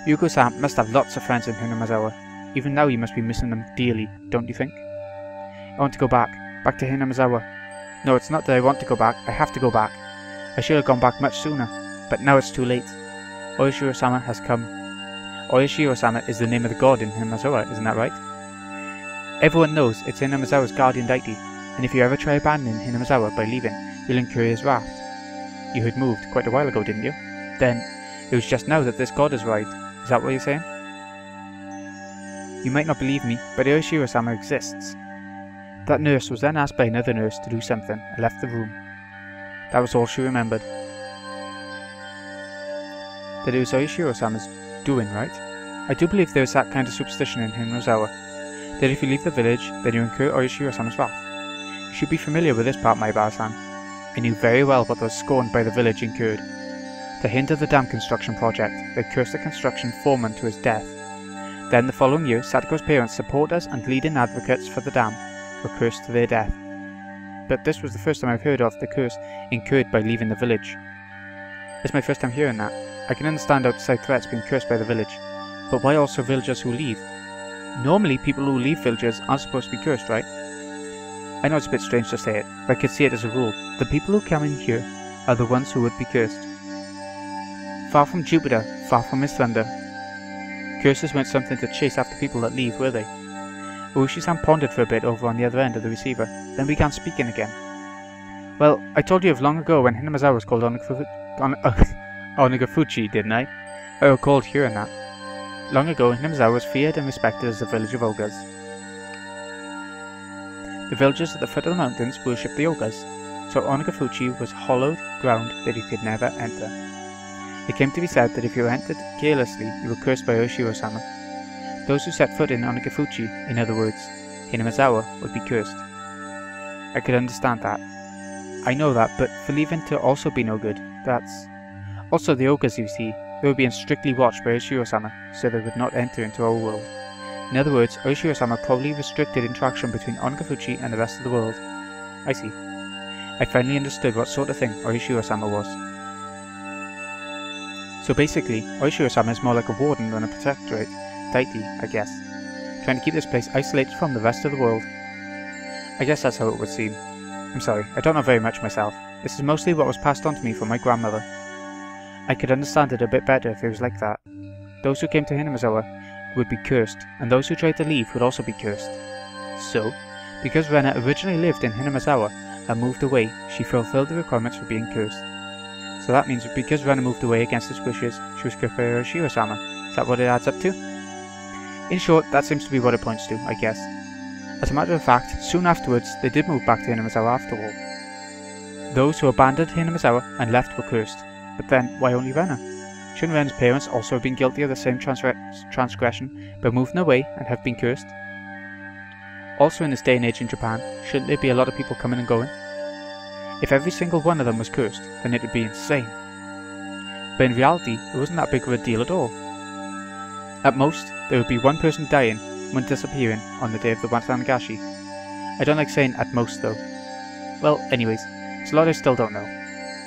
Ryugu-san must have lots of friends in Hinamizawa. Even now you must be missing them dearly, don't you think? I want to go back to Hinamizawa. No, it's not that I want to go back, I have to go back. I should have gone back much sooner, but now it's too late. Oyashiro-sama has come. Oyashiro-sama is the name of the god in Hinamizawa, isn't that right? Everyone knows it's Hinamizawa's guardian deity, and if you ever try abandoning Hinamizawa by leaving, you'll incur his wrath. You had moved quite a while ago, didn't you? Then, it was just now that this god has arrived. Is that what you're saying? You might not believe me, but Oyashiro-sama exists. That nurse was then asked by another nurse to do something and left the room. That was all she remembered. That it was Oyashiro-sama's doing, right? I do believe there is that kind of superstition in Hinamizawa, that if you leave the village, then you incur Oyashiro-sama's wrath. You should be familiar with this part, my Bar-san. I knew very well what those scorned by the village incurred. To hinder the dam construction project, they cursed the construction foreman to his death. Then the following year, Sadako's parents, supporters and leading advocates for the dam, were cursed to their death. But this was the first time I've heard of the curse incurred by leaving the village. It's my first time hearing that. I can understand outside threats being cursed by the village, but why also villagers who leave? Normally people who leave villages aren't supposed to be cursed, right? I know it's a bit strange to say it, but I could see it as a rule. The people who come in here are the ones who would be cursed. Far from Jupiter, far from his thunder. Curses weren't something to chase after people that leave, were they? Ushi-san pondered for a bit over on the other end of the receiver, then began speaking again. Well, I told you of long ago when Hinamizawa was called Onagafuchi, didn't I? I recalled hearing that. Long ago, Hinamizawa was feared and respected as a village of ogres. The villagers at the foot of the mountains worshipped the ogres, so Onagafuchi was hollowed ground that you could never enter. It came to be said that if you entered carelessly, you were cursed by Oyashiro-sama. Those who set foot in Onagafuchi, in other words, Hinamizawa, would be cursed. I could understand that. I know that, but for leaving to also be no good, that's... Also the ogres, you see, they were being strictly watched by Oyashiro-sama, so they would not enter into our world. In other words, Oyashiro-sama probably restricted interaction between Onagafuchi and the rest of the world. I see. I finally understood what sort of thing Oyashiro-sama was. So basically, Oyashiro-sama is more like a warden than a protectorate deity, I guess, trying to keep this place isolated from the rest of the world. I guess that's how it would seem. I'm sorry, I don't know very much myself. This is mostly what was passed on to me from my grandmother. I could understand it a bit better if it was like that. Those who came to Hinamizawa would be cursed, and those who tried to leave would also be cursed. So, because Rena originally lived in Hinamizawa, and moved away, she fulfilled the requirements for being cursed. So that means that because Rena moved away against his wishes, she was cursed by Higurashi-sama. Is that what it adds up to? In short, that seems to be what it points to, I guess. As a matter of fact, soon afterwards, they did move back to Hinamizawa after all. Those who abandoned Hinamizawa and left were cursed. But then, why only Rena? Shouldn't Rena's parents also have been guilty of the same transgression by moving away and have been cursed? Also in this day and age in Japan, shouldn't there be a lot of people coming and going? If every single one of them was cursed, then it would be insane. But in reality, it wasn't that big of a deal at all. At most, there would be one person dying, one disappearing on the day of the Watanagashi. I don't like saying at most though. Well, anyways, it's a lot I still don't know.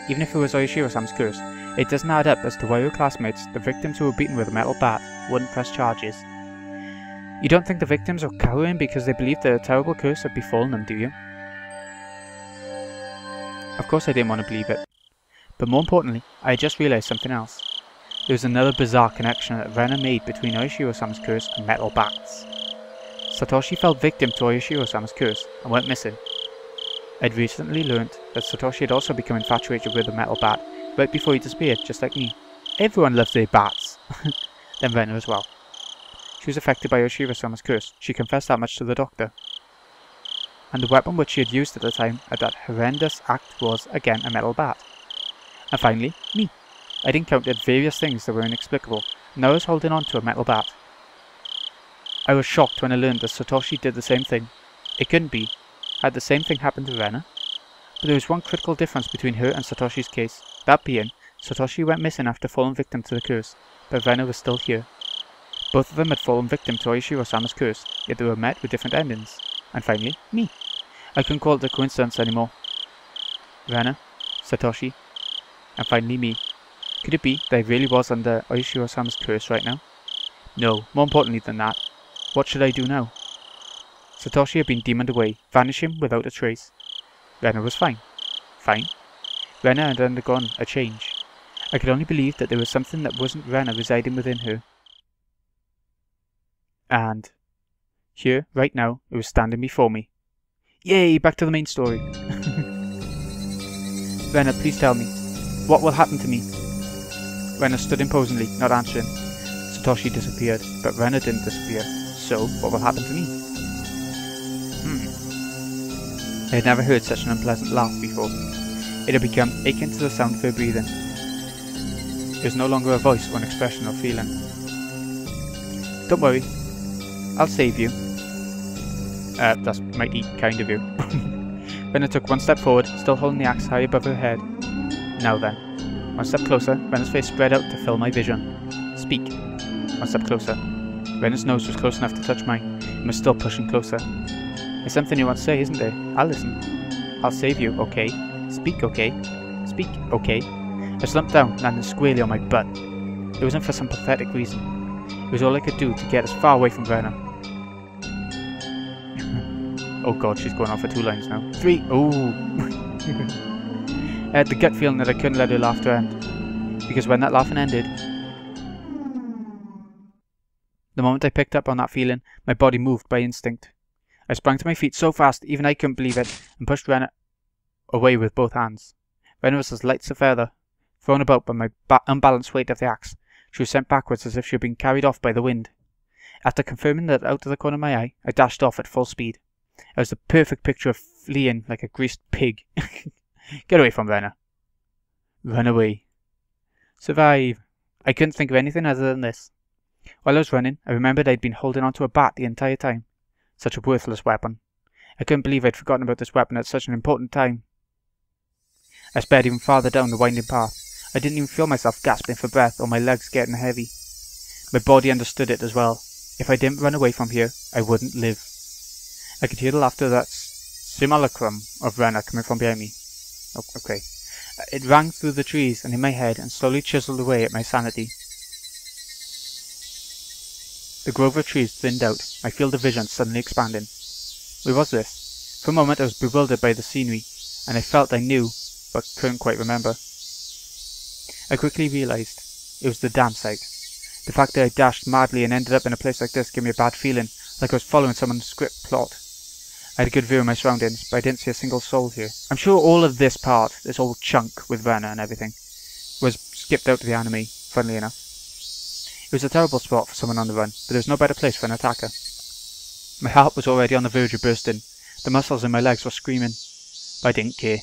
Even if it was Oyashiro-sama's curse, it doesn't add up as to why her classmates, the victims who were beaten with a metal bat, wouldn't press charges. You don't think the victims are cowering because they believed that a terrible curse had befallen them, do you? Of course I didn't want to believe it. But more importantly, I just realised something else. There was another bizarre connection that Rena made between Oyashiro-sama's curse and metal bats. Satoshi fell victim to Oyashiro-sama's curse and went missing. I'd recently learnt that Satoshi had also become infatuated with a metal bat right before he disappeared, just like me. Everyone loves their bats. Then Rena as well. She was affected by Oyashiro-sama's curse. She confessed that much to the doctor. And the weapon which she had used at the time at that horrendous act was, again, a metal bat. And finally, me. I'd encountered various things that were inexplicable, and I was holding on to a metal bat. I was shocked when I learned that Satoshi did the same thing. It couldn't be. Had the same thing happened to Rena? But there was one critical difference between her and Satoshi's case, that being, Satoshi went missing after falling victim to the curse, but Rena was still here. Both of them had fallen victim to Oyashiro-sama's curse, yet they were met with different endings. And finally, me. I couldn't call it a coincidence anymore. Rena, Satoshi, and finally me. Could it be that I really was under Oyashiro-sama's curse right now? No, more importantly than that, what should I do now? Satoshi had been demoned away, vanishing without a trace. Rena was fine. Fine. Rena had undergone a change. I could only believe that there was something that wasn't Rena residing within her. And here, right now, it was standing before me. Yay, back to the main story. Rena, please tell me, what will happen to me? Rena stood imposingly, not answering. Satoshi disappeared, but Rena didn't disappear. So, what will happen to me? I had never heard such an unpleasant laugh before. It had become akin to the sound of her breathing. It was no longer a voice or an expression or feeling. Don't worry, I'll save you. That's mighty kind of you. Rena took one step forward, still holding the axe high above her head. Now then. One step closer, Rena's face spread out to fill my vision. Speak. One step closer. Rena's nose was close enough to touch mine, and was still pushing closer. There's something you want to say, isn't there? I'll listen. I'll save you, okay? Speak, okay? Speak, okay? I slumped down, landing squarely on my butt. It wasn't for some pathetic reason. It was all I could do to get as far away from Rena. Oh god, she's going on for 2 lines now. 3! Ooh! I had the gut feeling that I couldn't let her laughter end. Because when that laughing ended... The moment I picked up on that feeling, my body moved by instinct. I sprang to my feet so fast, even I couldn't believe it, and pushed Rena away with both hands. Rena was as light as a feather, thrown about by my unbalanced weight of the axe. She was sent backwards as if she had been carried off by the wind. After confirming that out of the corner of my eye, I dashed off at full speed. I was the perfect picture of fleeing like a greased pig. Get away from Rena. Run away. Survive. I couldn't think of anything other than this. While I was running, I remembered I'd been holding onto a bat the entire time. Such a worthless weapon. I couldn't believe I'd forgotten about this weapon at such an important time. I sped even farther down the winding path. I didn't even feel myself gasping for breath or my legs getting heavy. My body understood it as well. If I didn't run away from here, I wouldn't live. I could hear the laughter of that simulacrum of Rena coming from behind me. Oh, okay. It rang through the trees and in my head and slowly chiselled away at my sanity. The grove of trees thinned out, my field of vision suddenly expanding. Where was this? For a moment I was bewildered by the scenery, and I felt I knew, but couldn't quite remember. I quickly realised it was the damn site. The fact that I dashed madly and ended up in a place like this gave me a bad feeling, like I was following some unscripted plot. I had a good view of my surroundings, but I didn't see a single soul here. I'm sure all of this part, this whole chunk with Rena and everything, was skipped out of the anime, funnily enough. It was a terrible spot for someone on the run, but there was no better place for an attacker. My heart was already on the verge of bursting. The muscles in my legs were screaming, but I didn't care.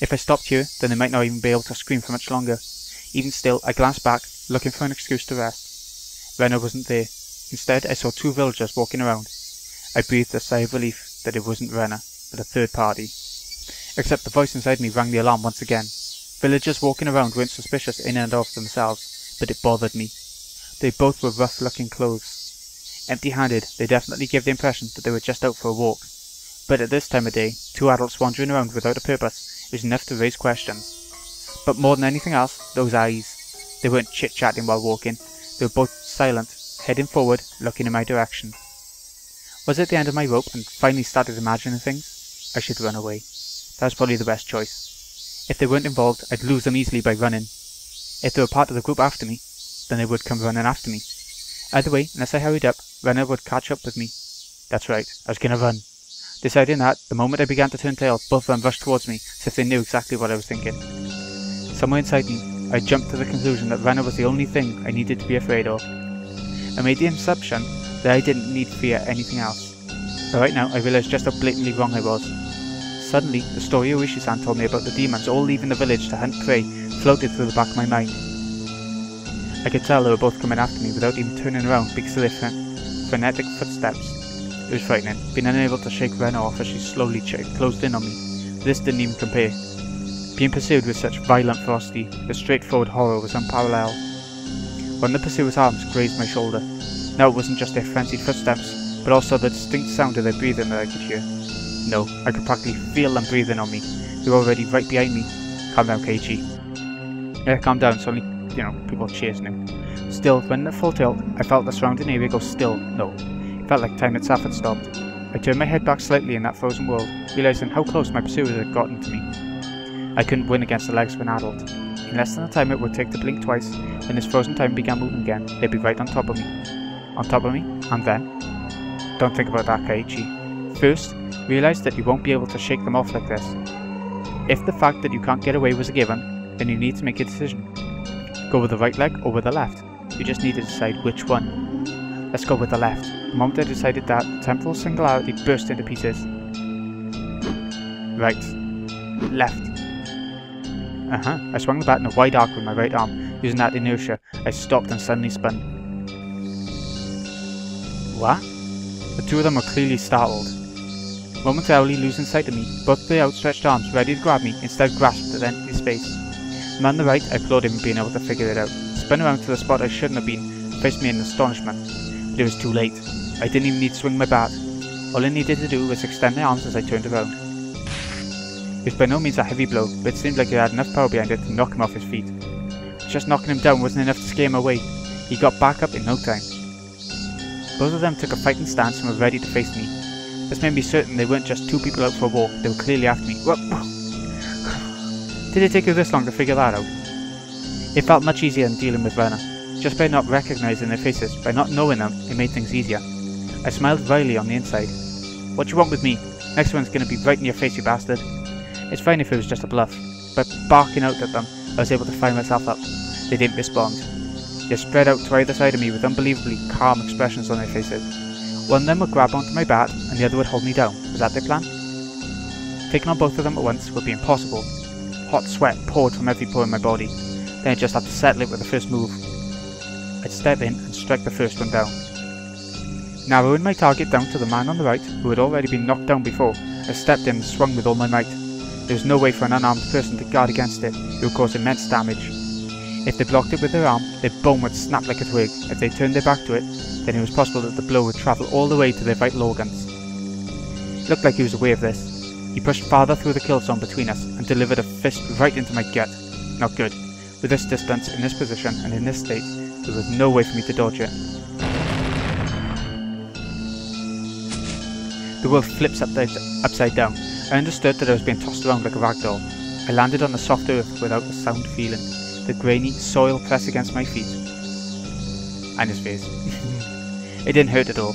If I stopped here, then they might not even be able to scream for much longer. Even still, I glanced back, looking for an excuse to rest. Rena wasn't there. Instead, I saw two villagers walking around. I breathed a sigh of relief that it wasn't Rena, but a third party. Except the voice inside me rang the alarm once again. Villagers walking around weren't suspicious in and of themselves, but it bothered me. They both were rough-looking clothes. Empty-handed, they definitely gave the impression that they were just out for a walk. But at this time of day, two adults wandering around without a purpose was enough to raise questions. But more than anything else, those eyes. They weren't chit-chatting while walking. They were both silent, heading forward, looking in my direction. Was it the end of my rope and finally started imagining things? I should run away. That was probably the best choice. If they weren't involved, I'd lose them easily by running. If they were part of the group after me, then they would come running after me. Either way, unless I hurried up, Rena would catch up with me. That's right, I was gonna run. Deciding that, the moment I began to turn tail, both of them rushed towards me, as if they knew exactly what I was thinking. Somewhere inside me, I jumped to the conclusion that Rena was the only thing I needed to be afraid of. I made the assumption that I didn't need to fear anything else. But right now, I realized just how blatantly wrong I was. Suddenly, the story Higurashi-san told me about the demons all leaving the village to hunt prey floated through the back of my mind. I could tell they were both coming after me without even turning around because of their frenetic footsteps. It was frightening, being unable to shake Rena off as she slowly closed in on me. This didn't even compare. Being pursued with such violent ferocity, the straightforward horror was unparalleled. One of the pursuer's arms grazed my shoulder. Now it wasn't just their frenzied footsteps, but also the distinct sound of their breathing that I could hear. No, I could practically feel them breathing on me. They were already right behind me. Calm down, Keiichi. Yeah, calm down, it's only, people chasing him. Still, when at full tilt, I felt the surrounding area go still. No, it felt like time itself had stopped. I turned my head back slightly in that frozen world, realizing how close my pursuers had gotten to me. I couldn't win against the legs of an adult. In less than the time it would take to blink twice, when this frozen time began moving again, they'd be right on top of me. On top of me, and then? Don't think about that, Keiichi. First, realize that you won't be able to shake them off like this. If the fact that you can't get away was a given, then you need to make a decision. Go with the right leg or with the left. You just need to decide which one. Let's go with the left. The moment I decided that, the temporal singularity burst into pieces. Right. Left. I swung the bat in a wide arc with my right arm. Using that inertia, I stopped and suddenly spun. What? The two of them were clearly startled. Momentarily losing sight of me, both their outstretched arms ready to grab me instead grasped at empty space. The man on the right, I applauded him being able to figure it out. Spun around to the spot I shouldn't have been and faced me in astonishment. But it was too late. I didn't even need to swing my bat. All I needed to do was extend my arms as I turned around. It was by no means a heavy blow, but it seemed like it had enough power behind it to knock him off his feet. Just knocking him down wasn't enough to scare him away. He got back up in no time. Both of them took a fighting stance and were ready to face me. This made me certain they weren't just two people out for a walk, they were clearly after me. Whoa. Did it take you this long to figure that out? It felt much easier than dealing with Rena. Just by not recognizing their faces, by not knowing them, it made things easier. I smiled wryly on the inside. What you want with me? Next one's gonna be right in your face, you bastard. It's fine if it was just a bluff, but barking out at them, I was able to fire myself up. They didn't respond. They spread out to either side of me with unbelievably calm expressions on their faces. One of them would grab onto my bat, and the other would hold me down. Was that their plan? Taking on both of them at once would be impossible. Hot sweat poured from every pore in my body. Then I'd just have to settle it with the first move. I'd step in and strike the first one down. Narrowing my target down to the man on the right, who had already been knocked down before, I stepped in and swung with all my might. There was no way for an unarmed person to guard against it. It would cause immense damage. If they blocked it with their arm, their bone would snap like a twig. If they turned their back to it, then it was possible that the blow would travel all the way to their vital organs. It looked like he was aware of this. He pushed farther through the kill zone between us and delivered a fist right into my gut. Not good. With this distance, in this position, and in this state, there was no way for me to dodge it. The world flips upside down. I understood that I was being tossed around like a rag doll. I landed on the soft earth without a sound feeling. The grainy soil pressed against my feet. And his face. It didn't hurt at all.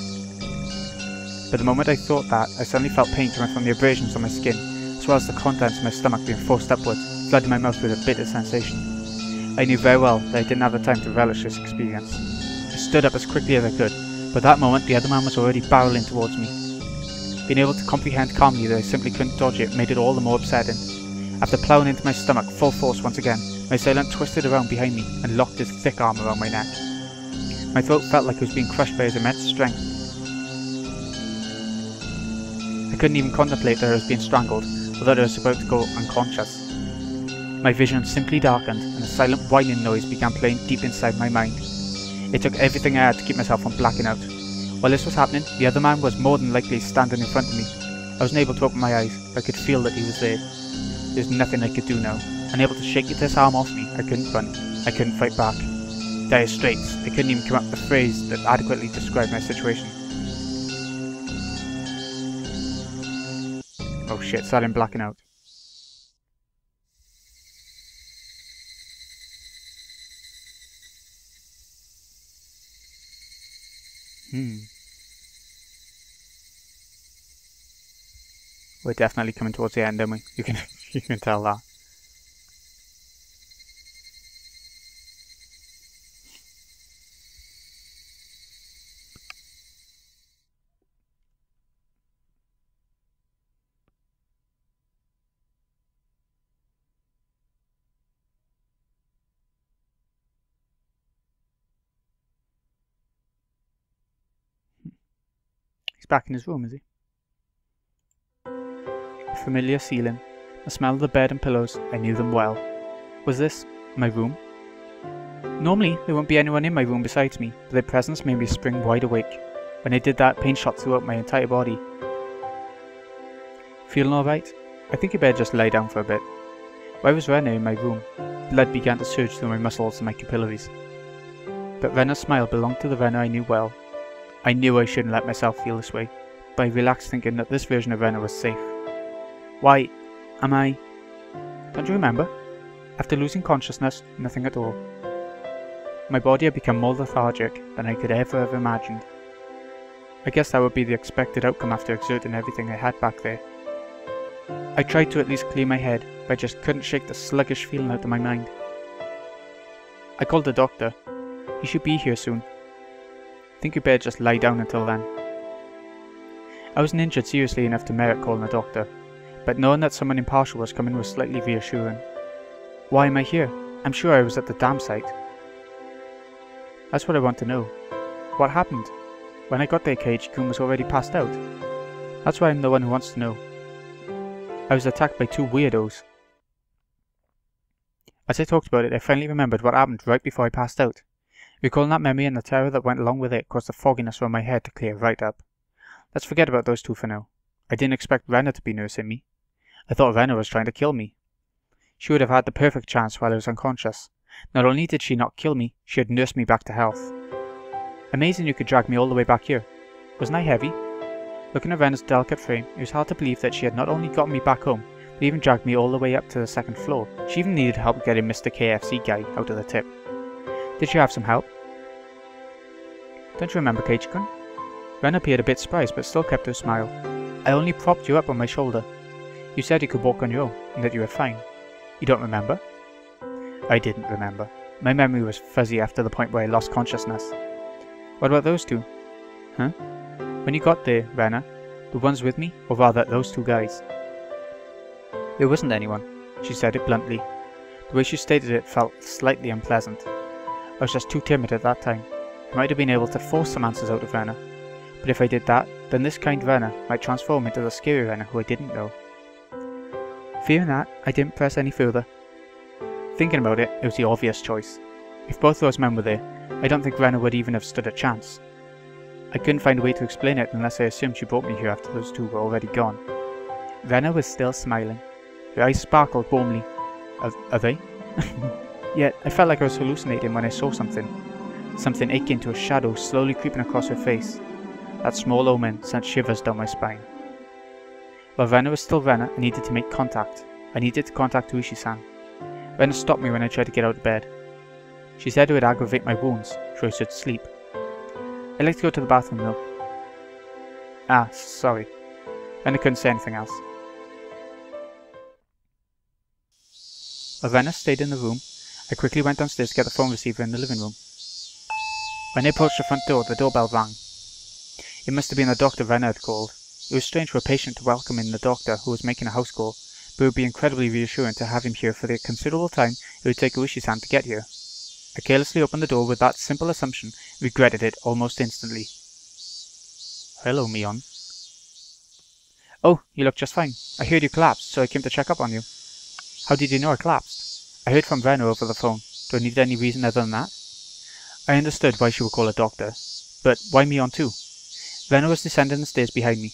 but the moment I thought that, I suddenly felt pain coming from the abrasions on my skin, as well as the contents of my stomach being forced upwards, flooding my mouth with a bitter sensation. I knew very well that I didn't have the time to relish this experience. I stood up as quickly as I could, but at that moment the other man was already barreling towards me. Being able to comprehend calmly that I simply couldn't dodge it made it all the more upsetting. After ploughing into my stomach full force once again, my assailant twisted around behind me and locked his thick arm around my neck. My throat felt like it was being crushed by his immense strength. I couldn't even contemplate that I was being strangled, or that I was about to go unconscious. My vision simply darkened, and a silent whining noise began playing deep inside my mind. It took everything I had to keep myself from blacking out. While this was happening, the other man was more than likely standing in front of me. I wasn't able to open my eyes, but I could feel that he was there. There was nothing I could do now. Unable to shake this arm off me, I couldn't run. I couldn't fight back. Dire straits. I couldn't even come up with a phrase that adequately described my situation. Oh shit, starting blacking out. We're definitely coming towards the end, aren't we? You can tell that. He's back in his room, is he? A familiar ceiling, the smell of the bed and pillows, I knew them well. Was this my room? Normally, there won't be anyone in my room besides me, but their presence made me spring wide awake. When I did that, pain shot throughout my entire body. Feeling alright? I think you better just lie down for a bit. Where was Rena in my room? Blood began to surge through my muscles and my capillaries. But Rena's smile belonged to the Rena I knew well. I knew I shouldn't let myself feel this way, but I relaxed thinking that this version of Rena was safe. Why am I... Don't you remember? After losing consciousness, nothing at all. My body had become more lethargic than I could ever have imagined. I guess that would be the expected outcome after exerting everything I had back there. I tried to at least clear my head, but I just couldn't shake the sluggish feeling out of my mind. I called the doctor. He should be here soon. I think you better just lie down until then. I wasn't injured seriously enough to merit calling a doctor, but knowing that someone impartial was coming was slightly reassuring. Why am I here? I'm sure I was at the dam site. That's what I want to know. What happened? When I got there, Keiichi-kun was already passed out. That's why I'm the one who wants to know. I was attacked by two weirdos. As I talked about it, I finally remembered what happened right before I passed out. Recalling that memory and the terror that went along with it caused the fogginess around my head to clear right up. Let's forget about those two for now. I didn't expect Rena to be nursing me. I thought Rena was trying to kill me. She would have had the perfect chance while I was unconscious. Not only did she not kill me, she had nursed me back to health. Amazing you could drag me all the way back here. Wasn't I heavy? Looking at Rena's delicate frame, it was hard to believe that she had not only gotten me back home, but even dragged me all the way up to the second floor. She even needed help getting Mr. KFC guy out of the tip. Did she have some help? Don't you remember, Keiichi-kun? Rena appeared a bit surprised, but still kept her smile. I only propped you up on my shoulder. You said you could walk on your own, and that you were fine. You don't remember? I didn't remember. My memory was fuzzy after the point where I lost consciousness. What about those two? Huh? When you got there, Rena, the ones with me, or rather those two guys? There wasn't anyone. She said it bluntly. The way she stated it felt slightly unpleasant. I was just too timid at that time. I might have been able to force some answers out of Rena, but if I did that, then this kind Rena might transform into the scary Rena who I didn't know. Fearing that, I didn't press any further. Thinking about it, it was the obvious choice. If both those men were there, I don't think Rena would even have stood a chance. I couldn't find a way to explain it unless I assumed she brought me here after those two were already gone. Rena was still smiling. Her eyes sparkled warmly. Are they? Yet, I felt like I was hallucinating when I saw something. Something akin to a shadow slowly creeping across her face. That small omen sent shivers down my spine. While Rena was still Rena, I needed to make contact. I needed to contact Keiichi-san. Rena stopped me when I tried to get out of bed. She said it would aggravate my wounds, so I should sleep. I'd like to go to the bathroom though. Ah, sorry. Rena couldn't say anything else. While Rena stayed in the room, I quickly went downstairs to get the phone receiver in the living room. When I approached the front door, the doorbell rang. It must have been the doctor Rena had called. It was strange for a patient to welcome in the doctor who was making a house call, but it would be incredibly reassuring to have him here for the considerable time it would take Keiichi's to get here. I carelessly opened the door with that simple assumption, and regretted it almost instantly. Hello, Mion. Oh, you look just fine. I heard you collapsed, so I came to check up on you. How did you know I collapsed? I heard from Rena over the phone. Do I need any reason other than that? I understood why she would call a doctor, but why Mion too? Rena was descending the stairs behind me.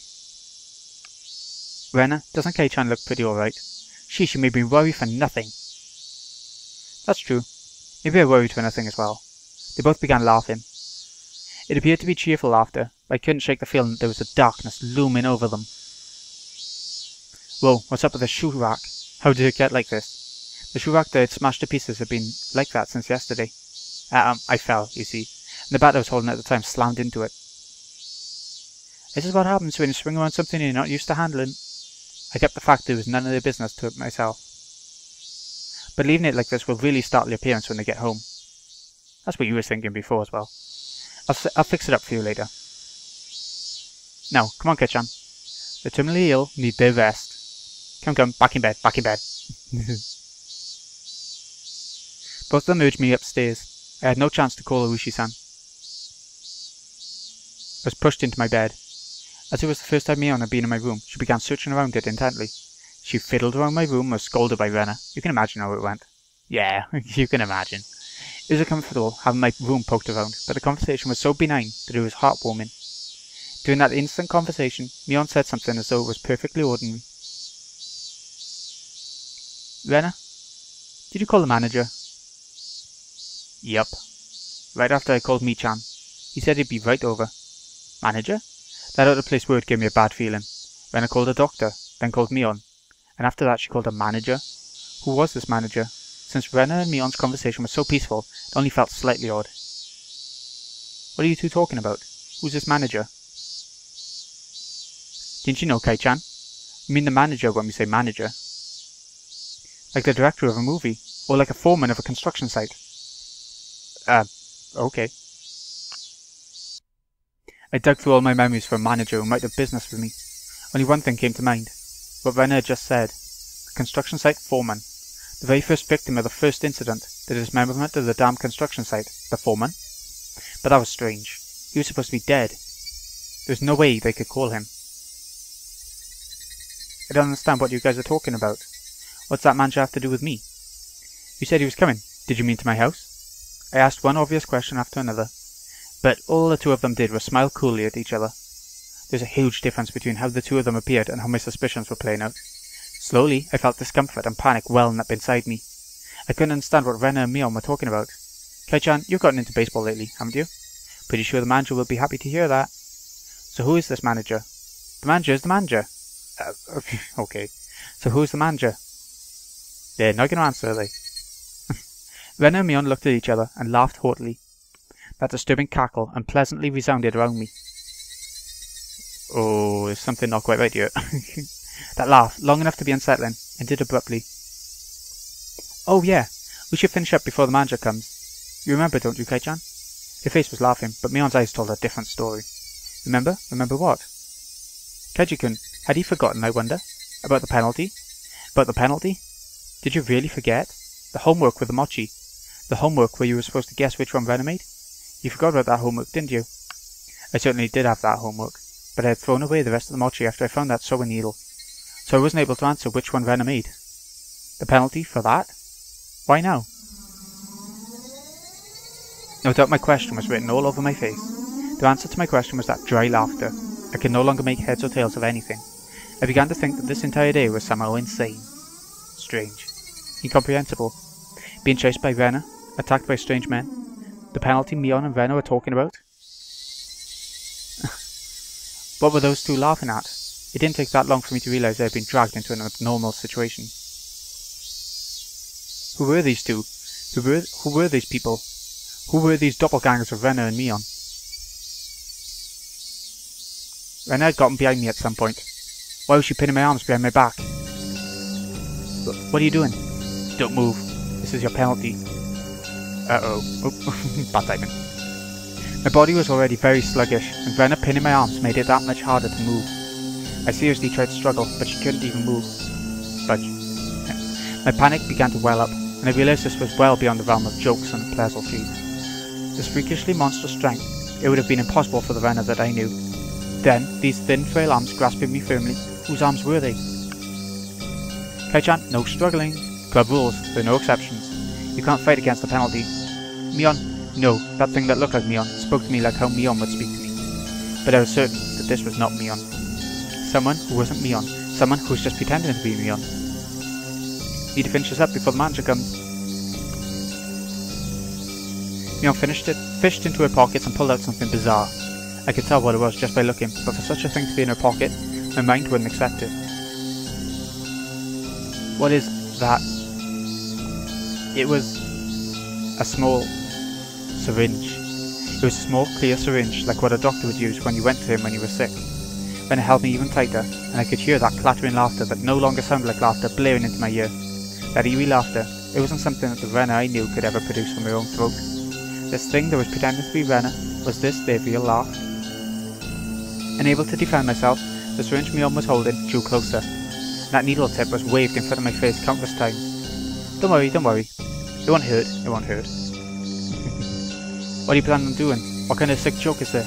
Rena, doesn't Keiichi look pretty alright? She made me worry for nothing. That's true. Maybe I worried for nothing as well. They both began laughing. It appeared to be cheerful laughter, but I couldn't shake the feeling that there was a darkness looming over them. Whoa, what's up with the shoe rack? How did it get like this? The shoe rack that had smashed to pieces had been like that since yesterday. I fell, you see, and the bat I was holding at the time slammed into it. This is what happens when you swing around something you're not used to handling. I kept the fact that it was none of their business to it myself. But leaving it like this will really startle your parents when they get home. That's what you were thinking before as well. I'll fix it up for you later. Now, come on, Keiichi. The terminally ill need their rest. Come, back in bed. Both of them urged me upstairs. I had no chance to call Keiichi-san. I was pushed into my bed. As it was the first time Mion had been in my room, she began searching around it intently. She fiddled around my room and was scolded by Rena. You can imagine how it went. Yeah, you can imagine. It was uncomfortable having my room poked around, but the conversation was so benign that it was heartwarming. During that instant conversation, Mion said something as though it was perfectly ordinary. Rena, did you call the manager? Yup. Right after I called Mi-chan. He said he'd be right over. Manager? That out-of-place word gave me a bad feeling. Rena called a doctor, then called Mion, and after that she called a manager. Who was this manager? Since Rena and Mion's conversation was so peaceful, it only felt slightly odd. What are you two talking about? Who's this manager? Didn't you know, Keiichi? You mean the manager when we say manager. Like the director of a movie, or like a foreman of a construction site. Okay. I dug through all my memories for a manager who might have business with me. Only one thing came to mind. What Rena had just said. The construction site foreman. The very first victim of the first incident, the dismemberment of the damn construction site. The foreman? But that was strange. He was supposed to be dead. There was no way they could call him. I don't understand what you guys are talking about. What's that manager have to do with me? You said he was coming. Did you mean to my house? I asked one obvious question after another, but all the two of them did was smile coolly at each other. There's a huge difference between how the two of them appeared and how my suspicions were playing out. Slowly, I felt discomfort and panic welling up inside me. I couldn't understand what Rena and Mion were talking about. Keiichi, you've gotten into baseball lately, haven't you? Pretty sure the manager will be happy to hear that. So who is this manager? The manager is the manager. Okay. So who's the manager? They're not going to answer, are they? Rena and Mion looked at each other and laughed haughtily. That disturbing cackle unpleasantly resounded around me. Oh, there's something not quite right here. That laugh, long enough to be unsettling, ended abruptly. Oh yeah, we should finish up before the manager comes. You remember, don't you, Keiichi? Her face was laughing, but Mion's eyes told a different story. Remember? Remember what? Keiichi-kun, had he forgotten, I wonder? About the penalty? About the penalty? Did you really forget? The homework with the mochi. The homework where you were supposed to guess which one Rena made? You forgot about that homework, didn't you? I certainly did have that homework, but I had thrown away the rest of the mochi after I found that sewing needle, so I wasn't able to answer which one Rena made. The penalty for that? Why now? No doubt my question was written all over my face. The answer to my question was that dry laughter. I could no longer make heads or tails of anything. I began to think that this entire day was somehow insane. Strange. Incomprehensible. Being chased by Rena, attacked by strange men. The penalty Mion and Rena were talking about. What were those two laughing at? It didn't take that long for me to realize I had been dragged into an abnormal situation. Who were these two? Who were these people? Who were these doppelgangers of Rena and Mion? Rena had gotten behind me at some point. Why was she pinning my arms behind my back? What are you doing? Don't move. This is your penalty. Uh-oh. Oh, bad timing. My body was already very sluggish, and Rena pinning my arms made it that much harder to move. I seriously tried to struggle, but she couldn't even move. Budge. My panic began to well up, and I realised this was well beyond the realm of jokes and pleasantries. This freakishly monstrous strength, it would have been impossible for the Rena that I knew. Then, these thin, frail arms grasping me firmly. Whose arms were they? Keiichi, no struggling. Club rules, there are no exceptions. You can't fight against the penalty. Mion, no, that thing that looked like Mion spoke to me like how Mion would speak to me. But I was certain that this was not Mion. Someone who wasn't Mion. Someone who was just pretending to be Mion. Need to finish this up before the manager comes. Mion fished into her pockets and pulled out something bizarre. I could tell what it was just by looking, but for such a thing to be in her pocket, my mind wouldn't accept it. What is that? It was a small syringe. It was a small, clear syringe, like what a doctor would use when you went to him when you were sick. Then it held me even tighter, and I could hear that clattering laughter that no longer sounded like laughter blaring into my ear. That eerie laughter, it wasn't something that the Rena I knew could ever produce from her own throat. This thing that was pretending to be Rena, was this their real laugh? Unable to defend myself, the syringe Mion was holding drew closer. That needle tip was waved in front of my face countless times. Don't worry, don't worry. It won't hurt, it won't hurt. What are you planning on doing? What kind of sick joke is this?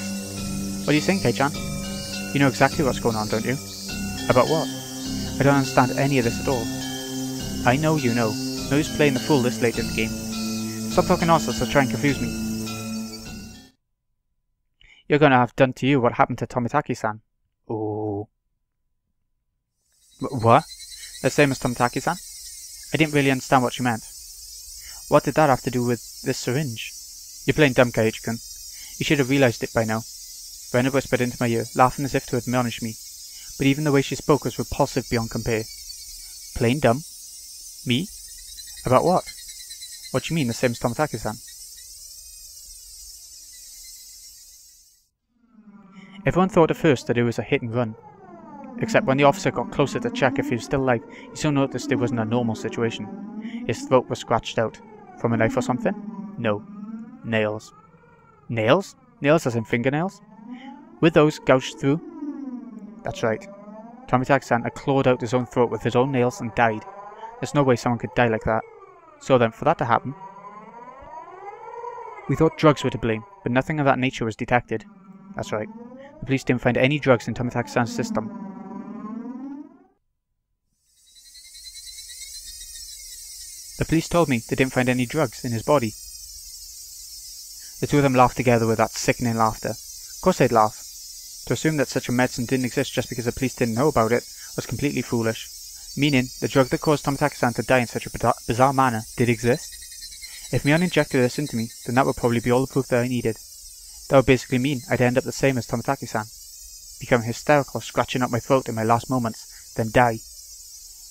What do you think, Keiichi? You know exactly what's going on, don't you? About what? I don't understand any of this at all. I know you know. No use playing the fool this late in the game. Stop talking nonsense or try and confuse me. You're gonna have done to you what happened to Tomitaki-san. Oh. What? The same as Tomitaki-san? I didn't really understand what she meant. What did that have to do with this syringe? You're playing dumb, Keiichi-kun. You should have realised it by now. Rena whispered into my ear, laughing as if to admonish me. But even the way she spoke was repulsive beyond compare. Plain dumb? Me? About what? What do you mean, the same as Tomitaki-san? Everyone thought at first that it was a hit and run. Except when the officer got closer to check if he was still alive, he soon noticed it wasn't a normal situation. His throat was scratched out. From a knife or something? No. Nails. Nails? Nails as in fingernails? Were those gouged through? That's right. Tomitaki-san had clawed out his own throat with his own nails and died. There's no way someone could die like that. So then, for that to happen... We thought drugs were to blame, but nothing of that nature was detected. That's right. The police didn't find any drugs in Tomitaki-san's system. The police told me they didn't find any drugs in his body. The two of them laughed together with that sickening laughter. Of course they'd laugh. To assume that such a medicine didn't exist just because the police didn't know about it was completely foolish. Meaning, the drug that caused Tomitaki-san to die in such a bizarre manner did exist. If Mion injected this into me, then that would probably be all the proof that I needed. That would basically mean I'd end up the same as Tomitaki-san. Become hysterical, scratching up my throat in my last moments, then die.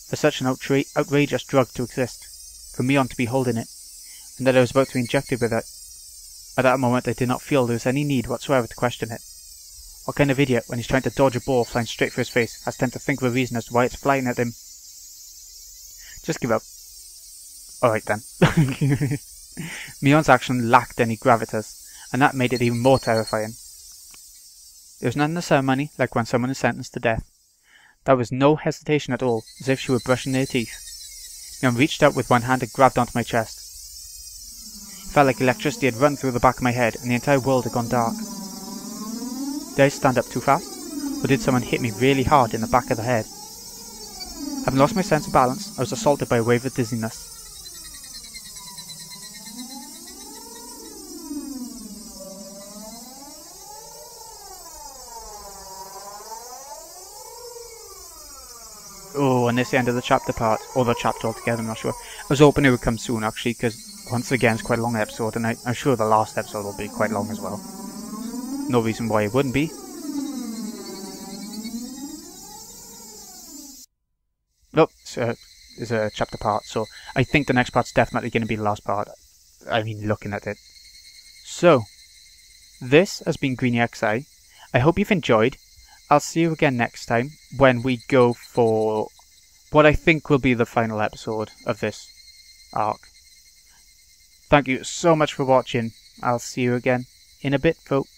For such an outrageous drug to exist, for Mion to be holding it, and that I was about to be injected with it. At that moment I did not feel there was any need whatsoever to question it. What kind of idiot, when he's trying to dodge a ball flying straight for his face, has time to think of a reason as to why it's flying at him? Just give up. Alright then. Mion's action lacked any gravitas, and that made it even more terrifying. There was none in the ceremony like when someone is sentenced to death. There was no hesitation at all, as if she were brushing their teeth. Mion reached out with one hand and grabbed onto my chest. It felt like electricity had run through the back of my head and the entire world had gone dark. Did I stand up too fast? Or did someone hit me really hard in the back of the head? Having lost my sense of balance, I was assaulted by a wave of dizziness. Oh, and this is the end of the chapter part, or the chapter altogether, I'm not sure. I was hoping it would come soon actually, because once again it's quite a long episode, and I'm sure the last episode will be quite long as well. No reason why it wouldn't be. Nope, it's a chapter part, so I think the next part's definitely going to be the last part. I mean, looking at it. So, this has been Greeny XI. I hope you've enjoyed. I'll see you again next time when we go for what I think will be the final episode of this arc. Thank you so much for watching. I'll see you again in a bit, folks.